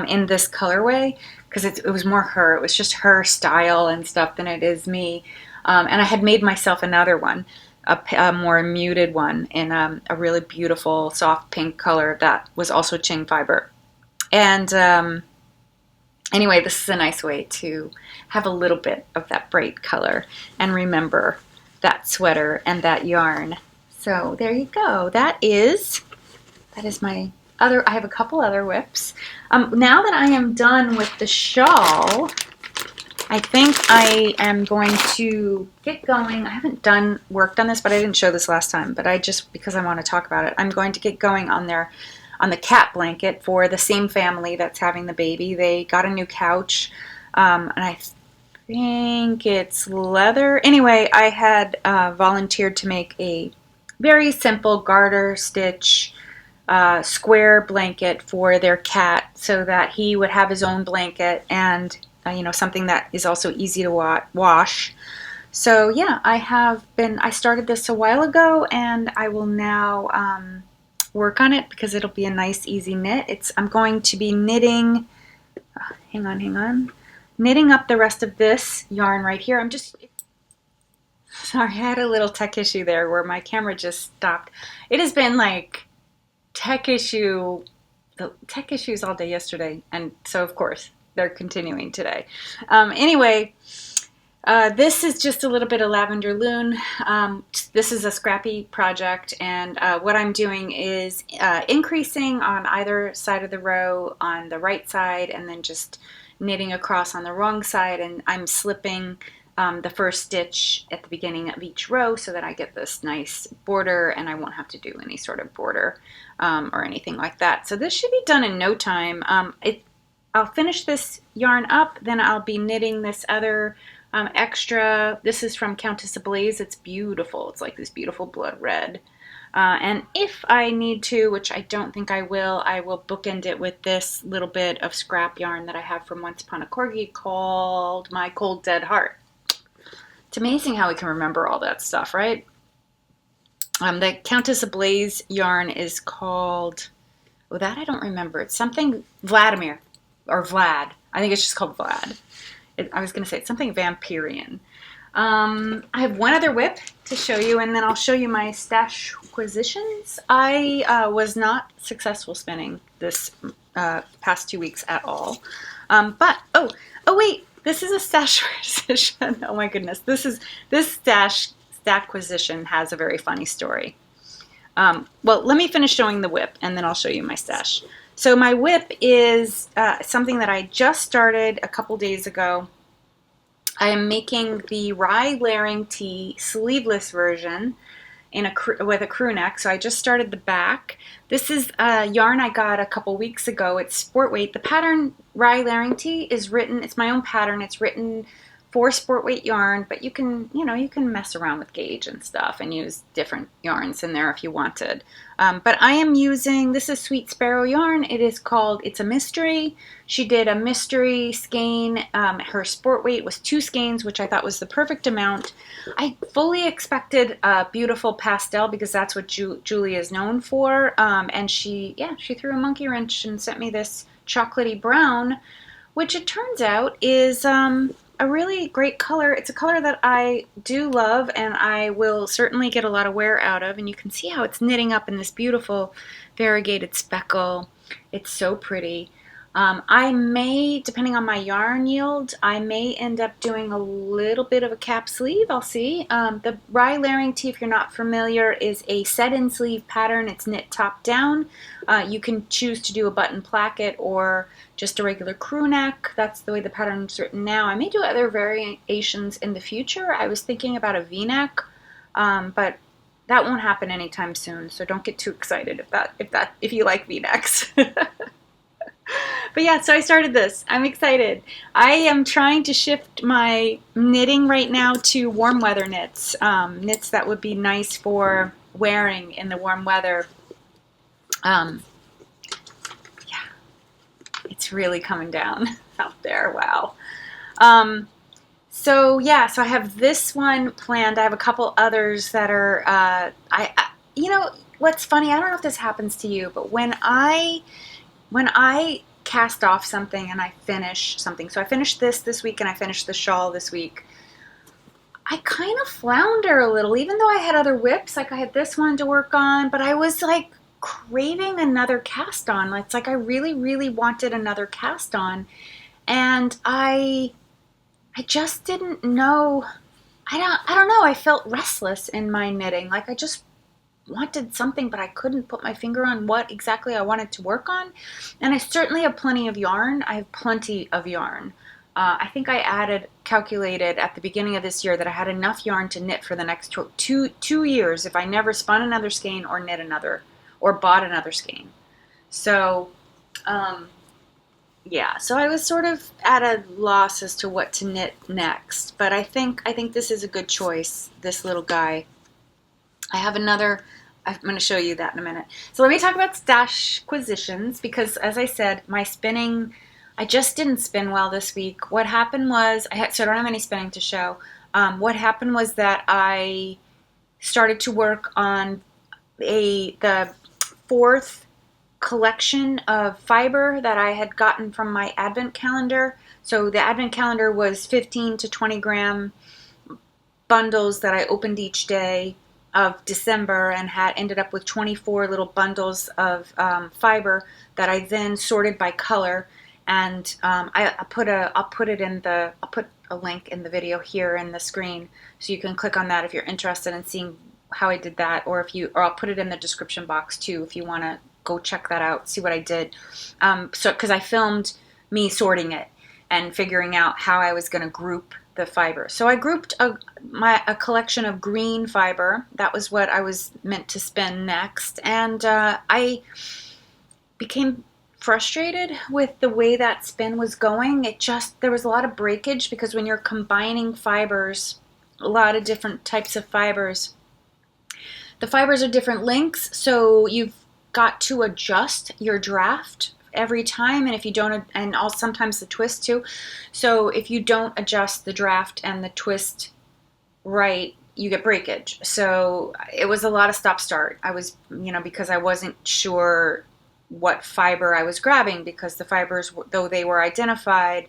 in this colorway because it was more her. It was just her style and stuff than it is me. And I had made myself another one, a more muted one in a really beautiful soft pink color that was also Qing fiber. And anyway, this is a nice way to have a little bit of that bright color and remember that sweater and that yarn. So there you go. That is my other, I have a couple other whips. Now that I am done with the shawl, I think I am going to get going. I haven't worked on this, but I didn't show this last time, but because I want to talk about it, I'm going to get going on the cat blanket for the same family that's having the baby. They got a new couch, and I think it's leather. Anyway, I had volunteered to make a very simple garter stitch square blanket for their cat so that he would have his own blanket and something that is also easy to wash. So yeah, I started this a while ago, and I will now work on it because it'll be a nice easy knit. I'm going to be knitting, hang on, knitting up the rest of this yarn right here. Sorry, I had a little tech issue there where my camera just stopped. It has been like tech issues all day yesterday, and so of course they're continuing today. Anyway, this is just a little bit of lavender loon. This is a scrappy project, and what I'm doing is increasing on either side of the row on the right side and then just knitting across on the wrong side, and I'm slipping the first stitch at the beginning of each row so that I get this nice border and I won't have to do any sort of border or anything like that. So this should be done in no time. I'll finish this yarn up, then I'll be knitting this other extra. This is from Countess Ablaze. It's beautiful. It's like this beautiful blood red. And if I need to, which I don't think I will bookend it with this little bit of scrap yarn that I have from Once Upon a Corgi called My Cold Dead Heart. It's amazing how we can remember all that stuff, right? The Countess Ablaze yarn is called, that I don't remember. It's something Vladimir or Vlad. I think it's just called Vlad. I was going to say it's something Vampirian. I have one other whip to show you, and then I'll show you my stash acquisitions. I was not successful spinning this past 2 weeks at all. But wait, this is a stash acquisition. Oh my goodness, this stash acquisition has a very funny story. Well, let me finish showing the whip, and then I'll show you my stash. So my whip is something that I just started a couple days ago. I am making the rye layering tee sleeveless version with a crew neck. So I just started the back. This is a yarn I got a couple weeks ago. It's sport weight. The pattern rye layering tee is written. It's my own pattern. It's written for sport weight yarn, but you can mess around with gauge and stuff and use different yarns in there if you wanted. But I am using, this is Sweet Sparrow yarn. It's a mystery. She did a mystery skein. Her sport weight was 2 skeins, which I thought was the perfect amount. I fully expected a beautiful pastel because that's what Julie is known for. And she threw a monkey wrench and sent me this chocolatey brown, which it turns out is a really great color. It's a color that I do love and I will certainly get a lot of wear out of, and you can see how it's knitting up in this beautiful variegated speckle. It's so pretty. I may, depending on my yarn yield, I may end up doing a little bit of a cap sleeve. I'll see. The rye layering tee, if you're not familiar, is a set-in sleeve pattern. It's knit top down. You can choose to do a button placket or just a regular crew neck. That's the way the pattern's written now. I may do other variations in the future. I was thinking about a V-neck, but that won't happen anytime soon. So don't get too excited if you like V-necks. But yeah, so I started this. I'm excited. I am trying to shift my knitting right now to warm weather knits. Knits that would be nice for wearing in the warm weather. Yeah, it's really coming down out there. Wow. So yeah, so I have this one planned. I have a couple others that are you know what's funny? I don't know if this happens to you, but when I cast off something and I finish something, so I finished this week and I finished the shawl this week, I kind of flounder a little, even though I had other whips. Like I had this one to work on, but I was like craving another cast on. It's like I really, really wanted another cast on, and I just didn't know. I don't know. I felt restless in my knitting. Like I just wanted something, but I couldn't put my finger on what exactly I wanted to work on. And I certainly have plenty of yarn. I have plenty of yarn. I think I calculated at the beginning of this year that I had enough yarn to knit for the next two years if I never spun another skein or knit another or bought another skein. So, yeah, so I was sort of at a loss as to what to knit next. But I think this is a good choice, this little guy. I have another. I'm going to show you that in a minute. So let me talk about stash acquisitions because, as I said, my spinning, I just didn't spin well this week. What happened was, so I don't have any spinning to show. What happened was that I started to work on the fourth collection of fiber that I had gotten from my advent calendar. So the advent calendar was 15 to 20 gram bundles that I opened each day of December and had ended up with 24 little bundles of fiber that I then sorted by color. And I'll put a link in the video here in the screen so you can click on that if you're interested in seeing how I did that, or I'll put it in the description box too if you want to go check that out, see what I did. So because I filmed me sorting it and figuring out how I was going to group the fiber. So I grouped a collection of green fiber. That was what I was meant to spin next. And I became frustrated with the way that spin was going. There was a lot of breakage because when you're combining fibers, a lot of different types of fibers, the fibers are different lengths. So you've got to adjust your draft every time, and if you don't, and also sometimes the twist too. So if you don't adjust the draft and the twist right, you get breakage. So it was a lot of stop start. I was, because I wasn't sure what fiber I was grabbing, because the fibers, though they were identified,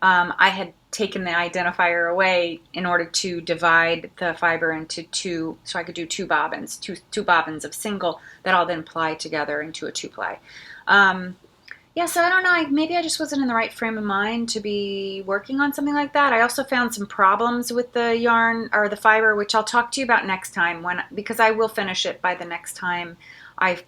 I had taken the identifier away in order to divide the fiber into two, so I could do two bobbins of single that I'll then ply together into a two ply. Yeah, so I don't know, maybe I just wasn't in the right frame of mind to be working on something like that. I also found some problems with the yarn or the fiber, which I'll talk to you about next time because I will finish it by the next time I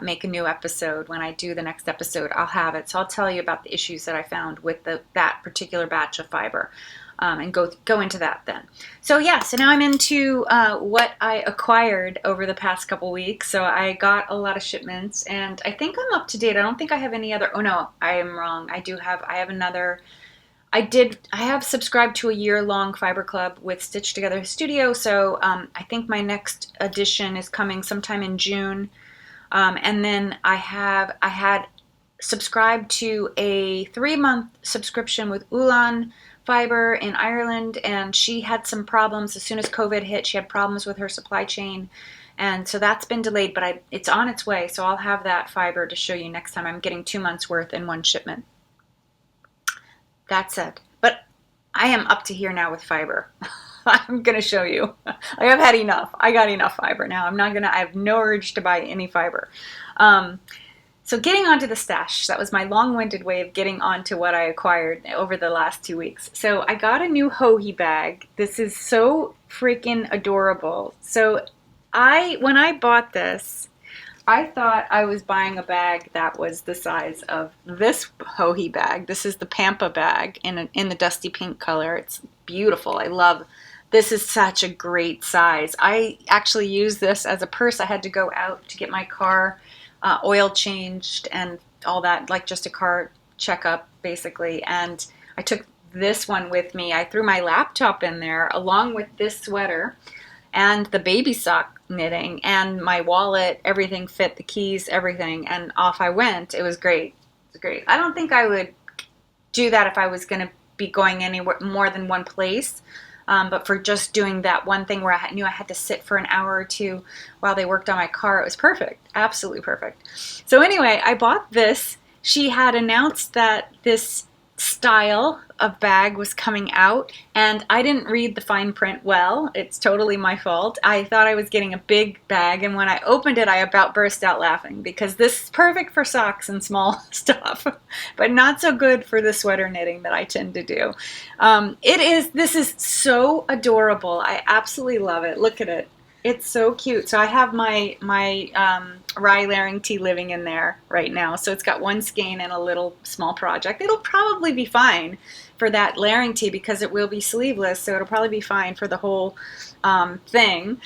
make a new episode. When I do the next episode, I'll have it. So I'll tell you about the issues that I found with that particular batch of fiber. And go into that then. So yeah, so now I'm into what I acquired over the past couple weeks. So I got a lot of shipments, and I think I'm up to date. I don't think I have any other. Oh no, I am wrong. I have another. I have subscribed to a year-long fiber club with Stitch Together Studio. So I think my next edition is coming sometime in June. And then I had subscribed to a 3-month subscription with Ulan Fiber in Ireland, and she had some problems as soon as COVID hit. She had problems with her supply chain, and so that's been delayed, but it's on its way. So I'll have that fiber to show you next time. I'm getting 2 months worth in one shipment. That's it. But I am up to here now with fiber. I'm gonna show you. I've had enough. I got enough fiber now. I have no urge to buy any fiber. So getting onto the stash, that was my long-winded way of getting onto what I acquired over the last 2 weeks. So I got a new hoagie bag. This is so freaking adorable. So when I bought this, I thought I was buying a bag that was the size of this hoagie bag. This is the Pampa bag in the dusty pink color. It's beautiful. This is such a great size. I actually use this as a purse. I had to go out to get my car oil changed and all that, like just a car checkup basically, and I took this one with me. I threw my laptop in there along with this sweater and the baby sock knitting and my wallet. Everything fit, the keys, everything, and off I went. It was great. I don't think I would do that if I was going to be going anywhere more than one place. But for just doing that one thing where I knew I had to sit for an hour or two while they worked on my car, it was perfect. Absolutely perfect. So anyway, I bought this. She had announced that this style of bag was coming out, and I didn't read the fine print well. It's totally my fault. I thought I was getting a big bag, and when I opened it, I about burst out laughing because this is perfect for socks and small stuff, but not so good for the sweater knitting that I tend to do. This is so adorable. I absolutely love it. Look at it. It's so cute. So I have my rye layering tee living in there right now. So it's got one skein and a little small project. It'll probably be fine for that layering tee because it will be sleeveless. So it'll probably be fine for the whole thing.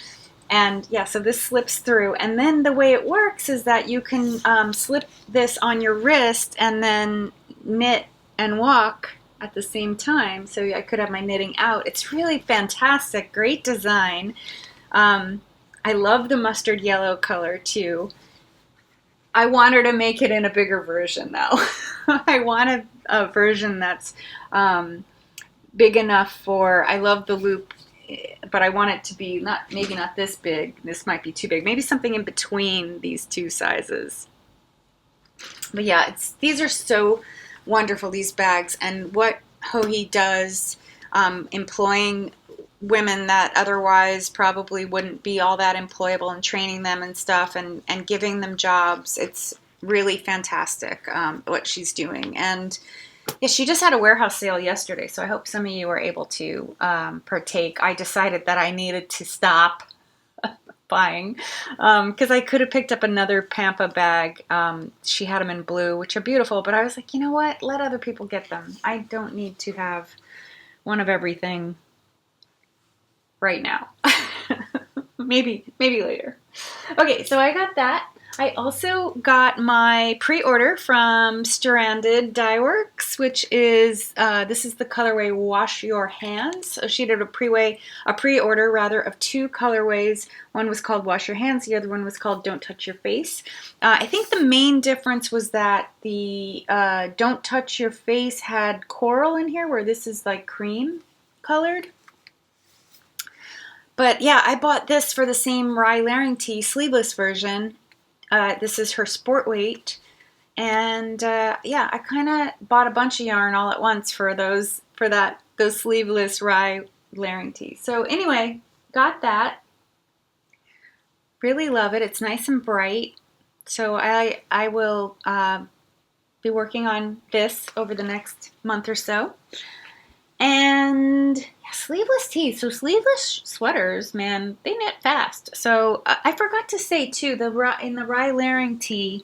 And yeah, so this slips through. And then the way it works is that you can slip this on your wrist and then knit and walk at the same time. So I could have my knitting out. It's really fantastic. Great design. I love the mustard yellow color too. I want her to make it in a bigger version though. I want a version that's big enough for, I love the loop, but I want it to be maybe not this big. This might be too big. Maybe something in between these two sizes. But yeah, these are so wonderful, these bags, and what Hohi does, employing women that otherwise probably wouldn't be all that employable and training them and stuff and giving them jobs. It's really fantastic what she's doing. And yeah, she just had a warehouse sale yesterday, so I hope some of you were able to partake. I decided that I needed to stop buying because I could have picked up another Pampa bag. She had them in blue, which are beautiful, but I was like, you know what? Let other people get them. I don't need to have one of everything right now. maybe later. Okay, so I got that. I also got my pre-order from Stranded Dye Works, which is this is the colorway Wash Your Hands. So she did a pre-order of two colorways. One was called Wash Your Hands, the other one was called Don't Touch Your Face. I think the main difference was that the Don't Touch Your Face had coral in here, where this is like cream colored. But yeah, I bought this for the same Rye Layering Tee sleeveless version. This is her sport weight. And yeah, I kind of bought a bunch of yarn all at once for those sleeveless Rye Layering Tees. So anyway, got that. Really love it. It's nice and bright. So I will be working on this over the next month or so. And yeah, sleeveless tees. So sleeveless sweaters, man, they knit fast. So I forgot to say too, in the Rye Layering Tee,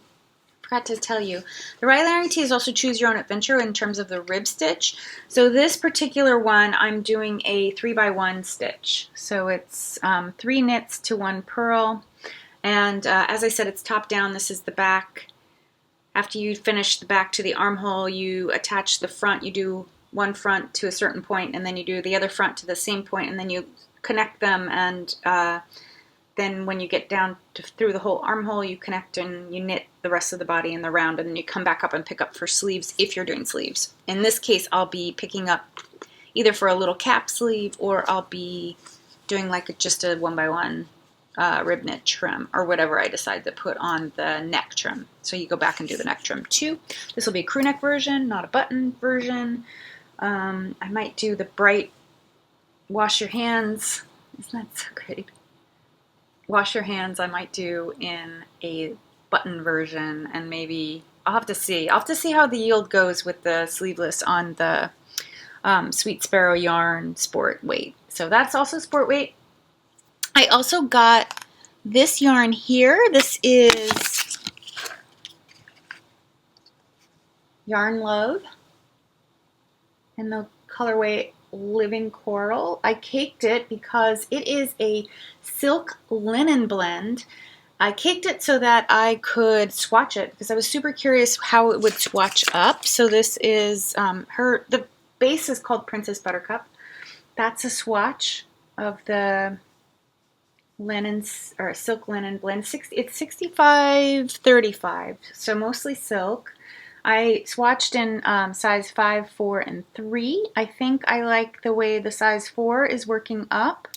forgot to tell you, the Rye Layering Tee is also choose your own adventure in terms of the rib stitch. So this particular one, I'm doing a 3x1 stitch. So it's 3 knits to 1 purl. And as I said, it's top down. This is the back. After you finish the back to the armhole, you attach the front. You do one front to a certain point, and then you do the other front to the same point, and then you connect them, and then when you get down through the whole armhole, you connect and you knit the rest of the body in the round, and then you come back up and pick up for sleeves if you're doing sleeves. In this case, I'll be picking up either for a little cap sleeve, or I'll be doing like just a 1x1 rib knit trim, or whatever I decide to put on the neck trim. So you go back and do the neck trim too. This will be a crew neck version, not a button version. I might do the bright Wash Your Hands. Isn't that so great? Wash Your Hands I might do in a button version, and maybe I'll have to see. I'll have to see how the yield goes with the sleeveless on the Sweet Sparrow yarn sport weight. So that's also sport weight. I also got this yarn here. This is Yarn Love in the colorway Living Coral. I caked it because it is a silk linen blend. I caked it so that I could swatch it because I was super curious how it would swatch up. So this is the base is called Princess Buttercup. That's a swatch of the linens or silk linen blend. It's 65-35, so mostly silk. I swatched in size 5, 4, and 3. I think I like the way the size 4 is working up.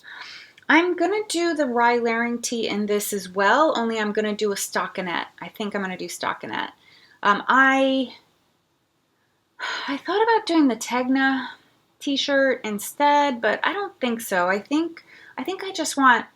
I'm going to do the rye larynx in this as well, only I'm going to do a stockinette. I think I'm going to do stockinette. I thought about doing the Tegna t-shirt instead, but I don't think so. I think I just want,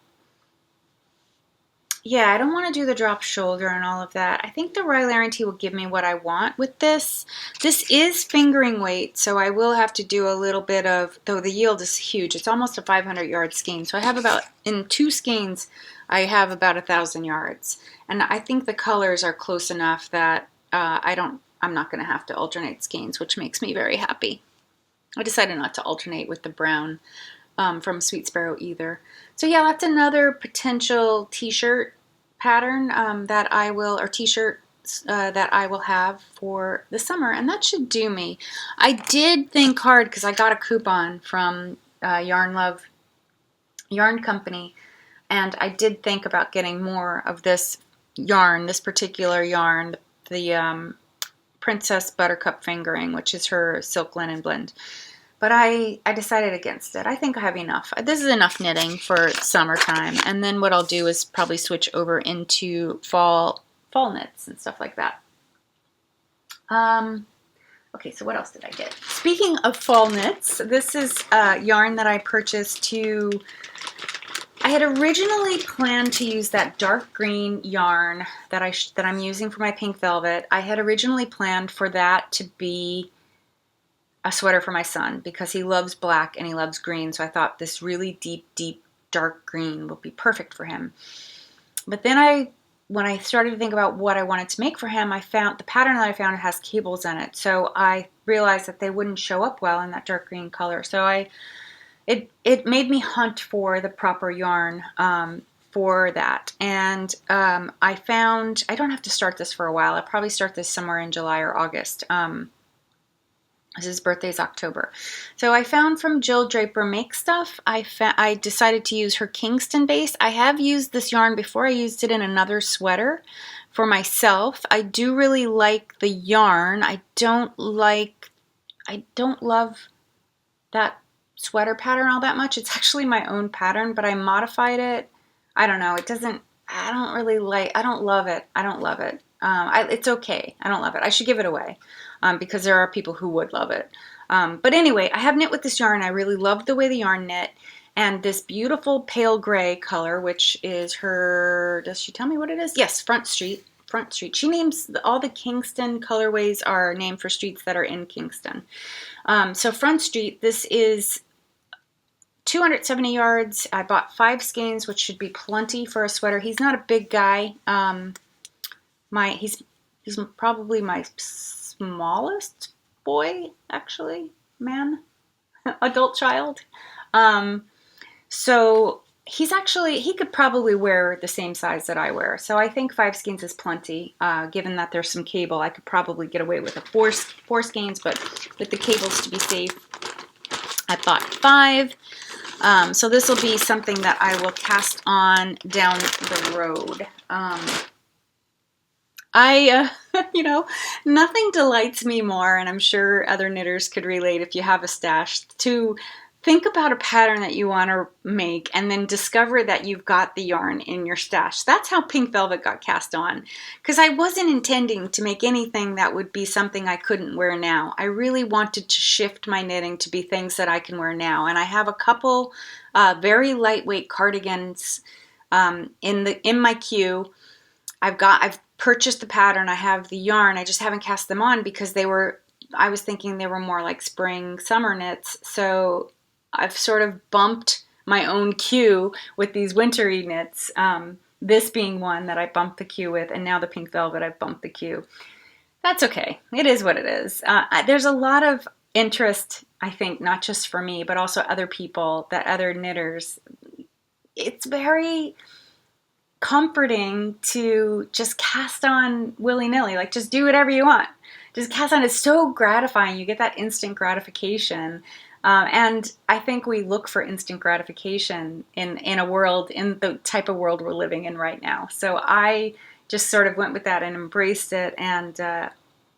yeah, I don't want to do the drop shoulder and all of that. I think the rye larynx will give me what I want with this. This is fingering weight, so I will have to do a little bit of, though the yield is huge. It's almost a 500-yard skein. So I have about, in 2 skeins, I have about 1,000 yards. And I think the colors are close enough that I'm not going to have to alternate skeins, which makes me very happy. I decided not to alternate with the brown from Sweet Sparrow either. So yeah, that's another potential t-shirt pattern that I will, or t-shirt that I will have for the summer, and that should do me. I did think hard because I got a coupon from Yarn Love Yarn Company, and I did think about getting more of this yarn, this particular yarn, the Princess Buttercup Fingering, which is her silk linen blend. But I decided against it. I think I have enough. This is enough knitting for summertime. And then what I'll do is probably switch over into fall knits and stuff like that. Okay, so what else did I get? Speaking of fall knits, this is yarn that I purchased to... I had originally planned to use that dark green yarn that I'm using for my pink velvet. I had originally planned for that to be a sweater for my son because he loves black and he loves green. So I thought this really deep, deep, dark green would be perfect for him. But then when I started to think about what I wanted to make for him, I found the pattern that I found has cables in it. So I realized that they wouldn't show up well in that dark green color. So it made me hunt for the proper yarn for that. And I found, I don't have to start this for a while. I'll probably start this somewhere in July or August. His birthday is October. So I found from Jill Draper Make Stuff, I decided to use her Kingston base. I have used this yarn before. I used it in another sweater for myself. I do really like the yarn. I don't love that sweater pattern all that much. It's actually my own pattern, but I modified it. I don't know. I don't love it. It's okay. I don't love it. I should give it away because there are people who would love it. But anyway, I have knit with this yarn. I really loved the way the yarn knit. And this beautiful pale gray color, which is her, does she tell me what it is? Yes, Front Street. She names, all the Kingston colorways are named for streets that are in Kingston. So Front Street, this is 270 yards. I bought 5 skeins, which should be plenty for a sweater. He's not a big guy. He's probably my smallest boy, actually, man, adult child. So he could probably wear the same size that I wear. So I think 5 skeins is plenty. Given that there's some cable, I could probably get away with a 4 skeins, but with the cables to be safe, I bought 5. So this will be something that I will cast on down the road. Nothing delights me more, and I'm sure other knitters could relate if you have a stash, to think about a pattern that you want to make and then discover that you've got the yarn in your stash. That's how Pink Velvet got cast on, because I wasn't intending to make anything that would be something I couldn't wear now. I really wanted to shift my knitting to be things that I can wear now, and I have a couple very lightweight cardigans in my queue. I've purchased the pattern, I have the yarn, I just haven't cast them on because I was thinking they were more like spring, summer knits. So I've sort of bumped my own queue with these wintry knits. This being one that I bumped the queue with, and now the Pink Velvet I've bumped the queue. That's okay. It is what it is. There's a lot of interest, I think, not just for me, but also other people, other knitters. It's very comforting to just cast on willy-nilly, like just do whatever you want. Just cast on. It's so gratifying. You get that instant gratification. And I think we look for instant gratification in the type of world we're living in right now. So I just sort of went with that and embraced it. And,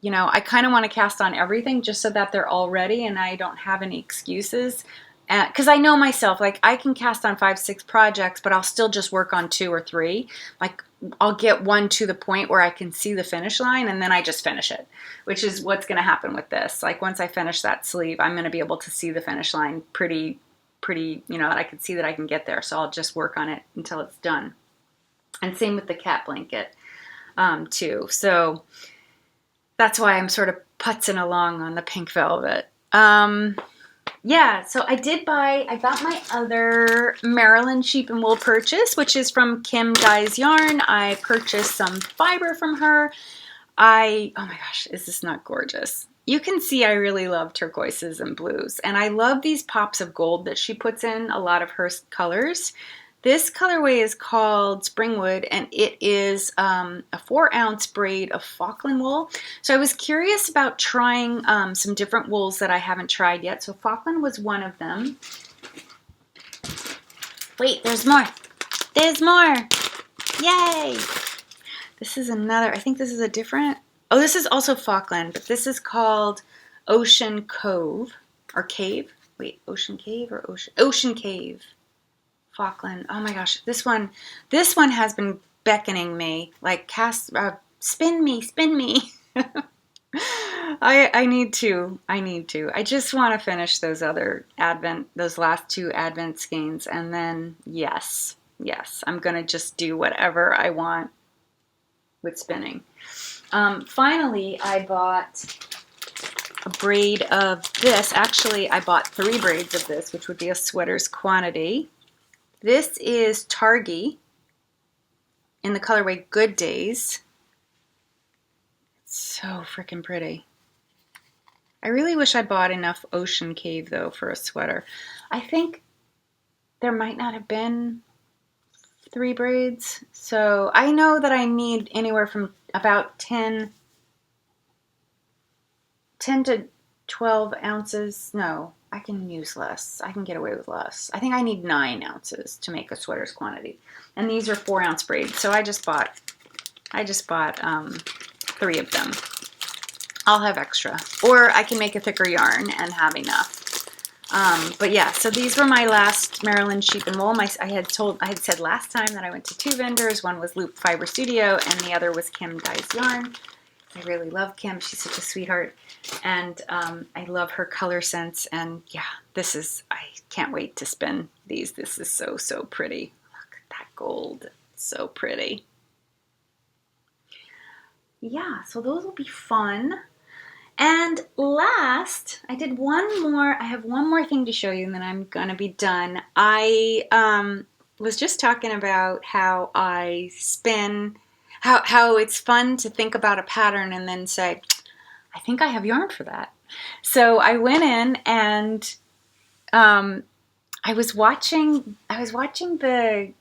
you know, I kind of want to cast on everything just so that they're all ready and I don't have any excuses. Because I know myself, like I can cast on 5, 6 projects, but I'll still just work on 2 or 3. Like I'll get one to the point where I can see the finish line and then I just finish it, which is what's going to happen with this. Like once I finish that sleeve, I'm going to be able to see the finish line pretty, you know, that I can see that I can get there. So I'll just work on it until it's done. And same with the cat blanket too. So that's why I'm sort of putzing along on the pink velvet. Yeah, so I got my other Maryland sheep and wool purchase, which is from Kim Guy's Yarn. I purchased some fiber from her. Oh my gosh, is this not gorgeous? You can see I really love turquoises and blues, and I love these pops of gold that she puts in a lot of her colors. This colorway is called Springwood, and it is a 4-ounce braid of Falkland wool. So I was curious about trying some different wools that I haven't tried yet. So Falkland was one of them. Wait, there's more. There's more. Yay! This is another, I think this is a different, oh, this is also Falkland, but this is called Ocean Cove, or Cave. Wait, Ocean Cave or Ocean Cave. Falkland. Oh my gosh, this one has been beckoning me, like spin me. I need to. I just want to finish those last 2 Advent skeins, and then yes, I'm gonna just do whatever I want with spinning. Finally, I bought a braid of this. Actually, I bought 3 braids of this, which would be a sweater's quantity. This is Targi in the colorway Good Days. It's so freaking pretty. I really wish I bought enough Ocean Cave though for a sweater. I think there might not have been 3 braids. So I know that I need anywhere from about 10 to 12 ounces. No, I can use less. I can get away with less. I think I need 9 ounces to make a sweater's quantity. And these are 4-ounce braids. So I just bought 3 of them. I'll have extra. Or I can make a thicker yarn and have enough. But yeah, so these were my last Maryland sheep and wool. I had said last time that I went to 2 vendors. One was Loop Fibre Studio and the other was Kim Guy's Yarn. I really love Kim. She's such a sweetheart. And I love her color sense. And yeah, I can't wait to spin these. This is so, so pretty. Look at that gold. So pretty. Yeah, so those will be fun. And last, I have one more thing to show you and then I'm going to be done. I was just talking about how I spin, how it's fun to think about a pattern and then say, I think I have yarn for that. So I went in and I was watching the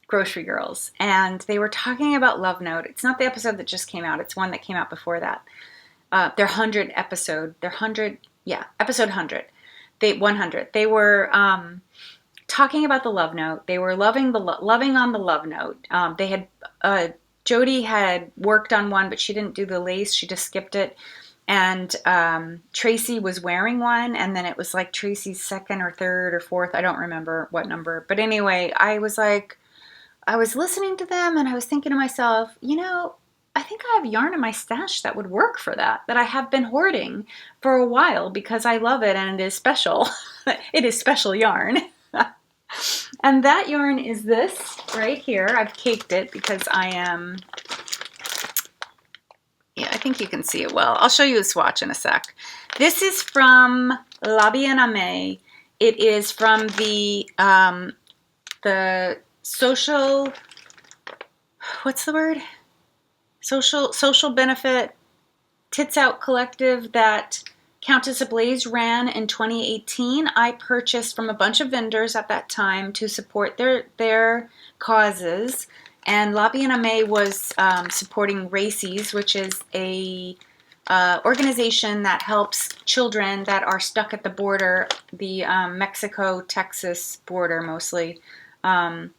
Grocery Girls and they were talking about Love Note. It's not the episode that just came out. It's one that came out before that. Episode 100. They were talking about the Love Note. They were loving on the Love Note. They had Jody had worked on one, but she didn't do the lace. She just skipped it. And Tracy was wearing one, and then it was like Tracy's 2nd or 3rd or 4th. I don't remember what number. But anyway, I was listening to them, and I was thinking to myself, you know, I think I have yarn in my stash that would work for that I have been hoarding for a while because I love it and it is special. It is special yarn. And that yarn is this right here. I've caked it because I think you can see it well. I'll show you a swatch in a sec. This is from La Bien-Aimée. It is from the social, what's the word? Social benefit Tits Out collective that Countess Ablaze ran in 2018. I purchased from a bunch of vendors at that time to support their causes. And La Bien-Aimée was supporting Races, which is a organization that helps children that are stuck at the border, the Mexico-Texas border mostly. And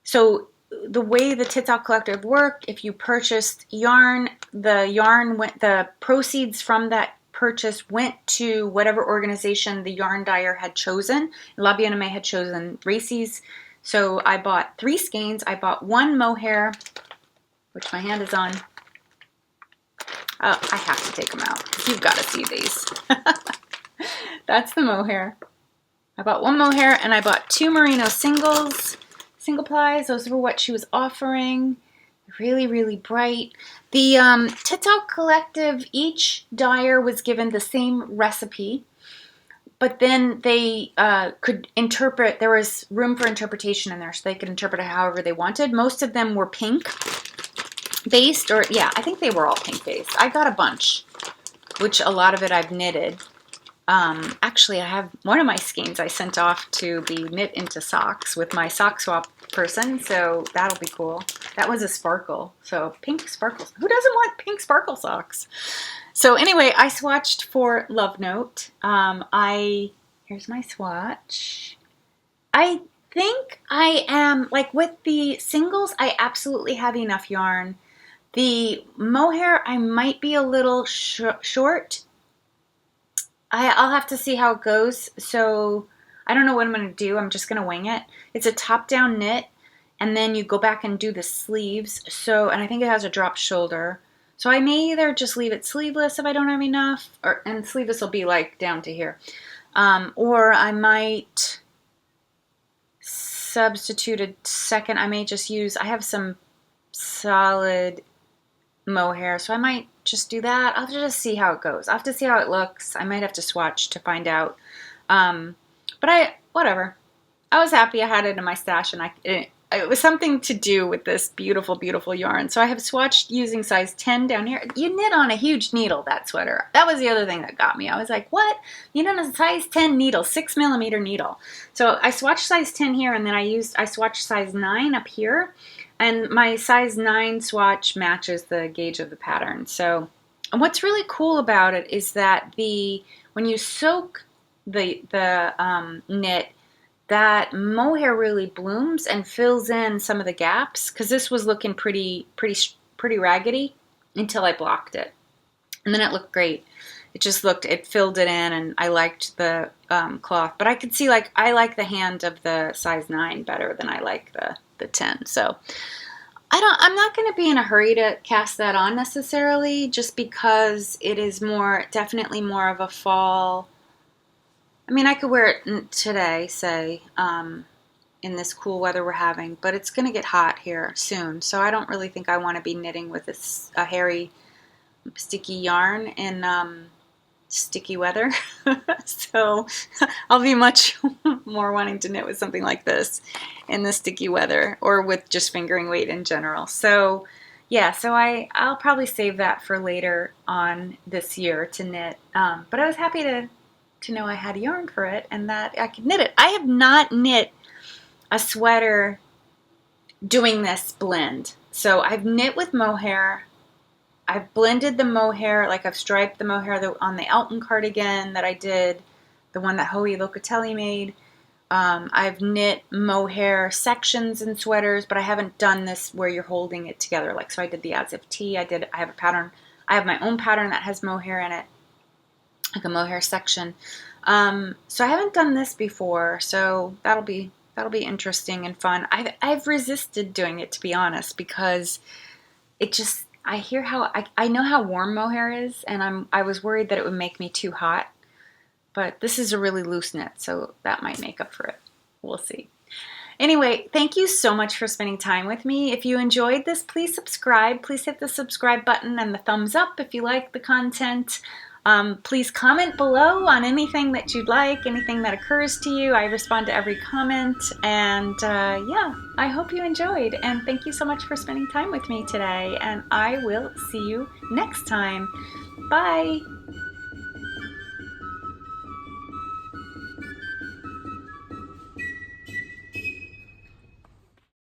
so the way the Tits Out Collective worked, if you purchased yarn, the proceeds from that purchase went to whatever organization the yarn dyer had chosen. La Bien-Aimée had chosen Races. So I bought 3 skeins. I bought 1 mohair, which my hand is on. I have to take them out because you've got to see these. That's the mohair. I bought 1 mohair and I bought 2 merino single plies. Those were what she was offering. Really, really bright. The Tits Out Collective, each dyer was given the same recipe, but then they could interpret, there was room for interpretation in there, so they could interpret it however they wanted. Most of them were pink based, or yeah, I think they were all pink based. I got a bunch, which a lot of it I've knitted. Actually, I have one of my skeins I sent off to be knit into socks with my sock swap person, so that'll be cool. That was a sparkle, so pink sparkles. Who doesn't want pink sparkle socks? So anyway, I swatched for Love Note. Here's my swatch. I think I am, like with the singles, I absolutely have enough yarn. The mohair, I might be a little short. I'll have to see how it goes. So I don't know what I'm going to do. I'm just going to wing it. It's a top-down knit, and then you go back and do the sleeves. So, and I think it has a drop shoulder. So I may either just leave it sleeveless if I don't have enough, and sleeveless will be like down to here. Or I might substitute a second. I may just use, I have some solid mohair, so I might just do that. I'll have to just see how it goes. I'll have to see how it looks. I might have to swatch to find out. But whatever. I was happy I had it in my stash, and it was something to do with this beautiful, beautiful yarn. So I have swatched using size 10 down here. You knit on a huge needle, that sweater. That was the other thing that got me. I was like, what? You knit on a size 10 needle, 6mm needle. So I swatched size 10 here, and then I swatched size 9 up here. And my size 9 swatch matches the gauge of the pattern. So what's really cool about it is that when you soak the knit, that mohair really blooms and fills in some of the gaps, because this was looking pretty raggedy until I blocked it. And then it looked great. It filled it in, and I liked the cloth. But I could see, like, I like the hand of the size 9 better than I like the 10. So I'm not going to be in a hurry to cast that on necessarily, just because it is definitely more of a fall. I mean, I could wear it today, say, in this cool weather we're having, but it's going to get hot here soon. So I don't really think I want to be knitting with a hairy, sticky yarn in sticky weather. So I'll be much more wanting to knit with something like this in the sticky weather, or with just fingering weight in general. So yeah, so I'll probably save that for later on this year to knit. But I was happy to know I had yarn for it and that I could knit it. I have not knit a sweater doing this blend. So I've knit with mohair. I've blended the mohair, like I've striped the mohair on the Elton cardigan that I did, the one that Hoey Locatelli made. I've knit mohair sections in sweaters, but I haven't done this where you're holding it together. Like, so I did the as if tee. I have a pattern. I have my own pattern that has mohair in it, like a mohair section. So I haven't done this before, so that'll be interesting and fun. I've resisted doing it, to be honest, because it just, I know how warm mohair is, and I was worried that it would make me too hot. But this is a really loose knit, so that might make up for it. We'll see. Anyway, thank you so much for spending time with me. If you enjoyed this, please subscribe. Please hit the subscribe button and the thumbs up if you like the content. Please comment below on anything that you'd like, anything that occurs to you. I respond to every comment. And yeah, I hope you enjoyed. And thank you so much for spending time with me today. And I will see you next time. Bye.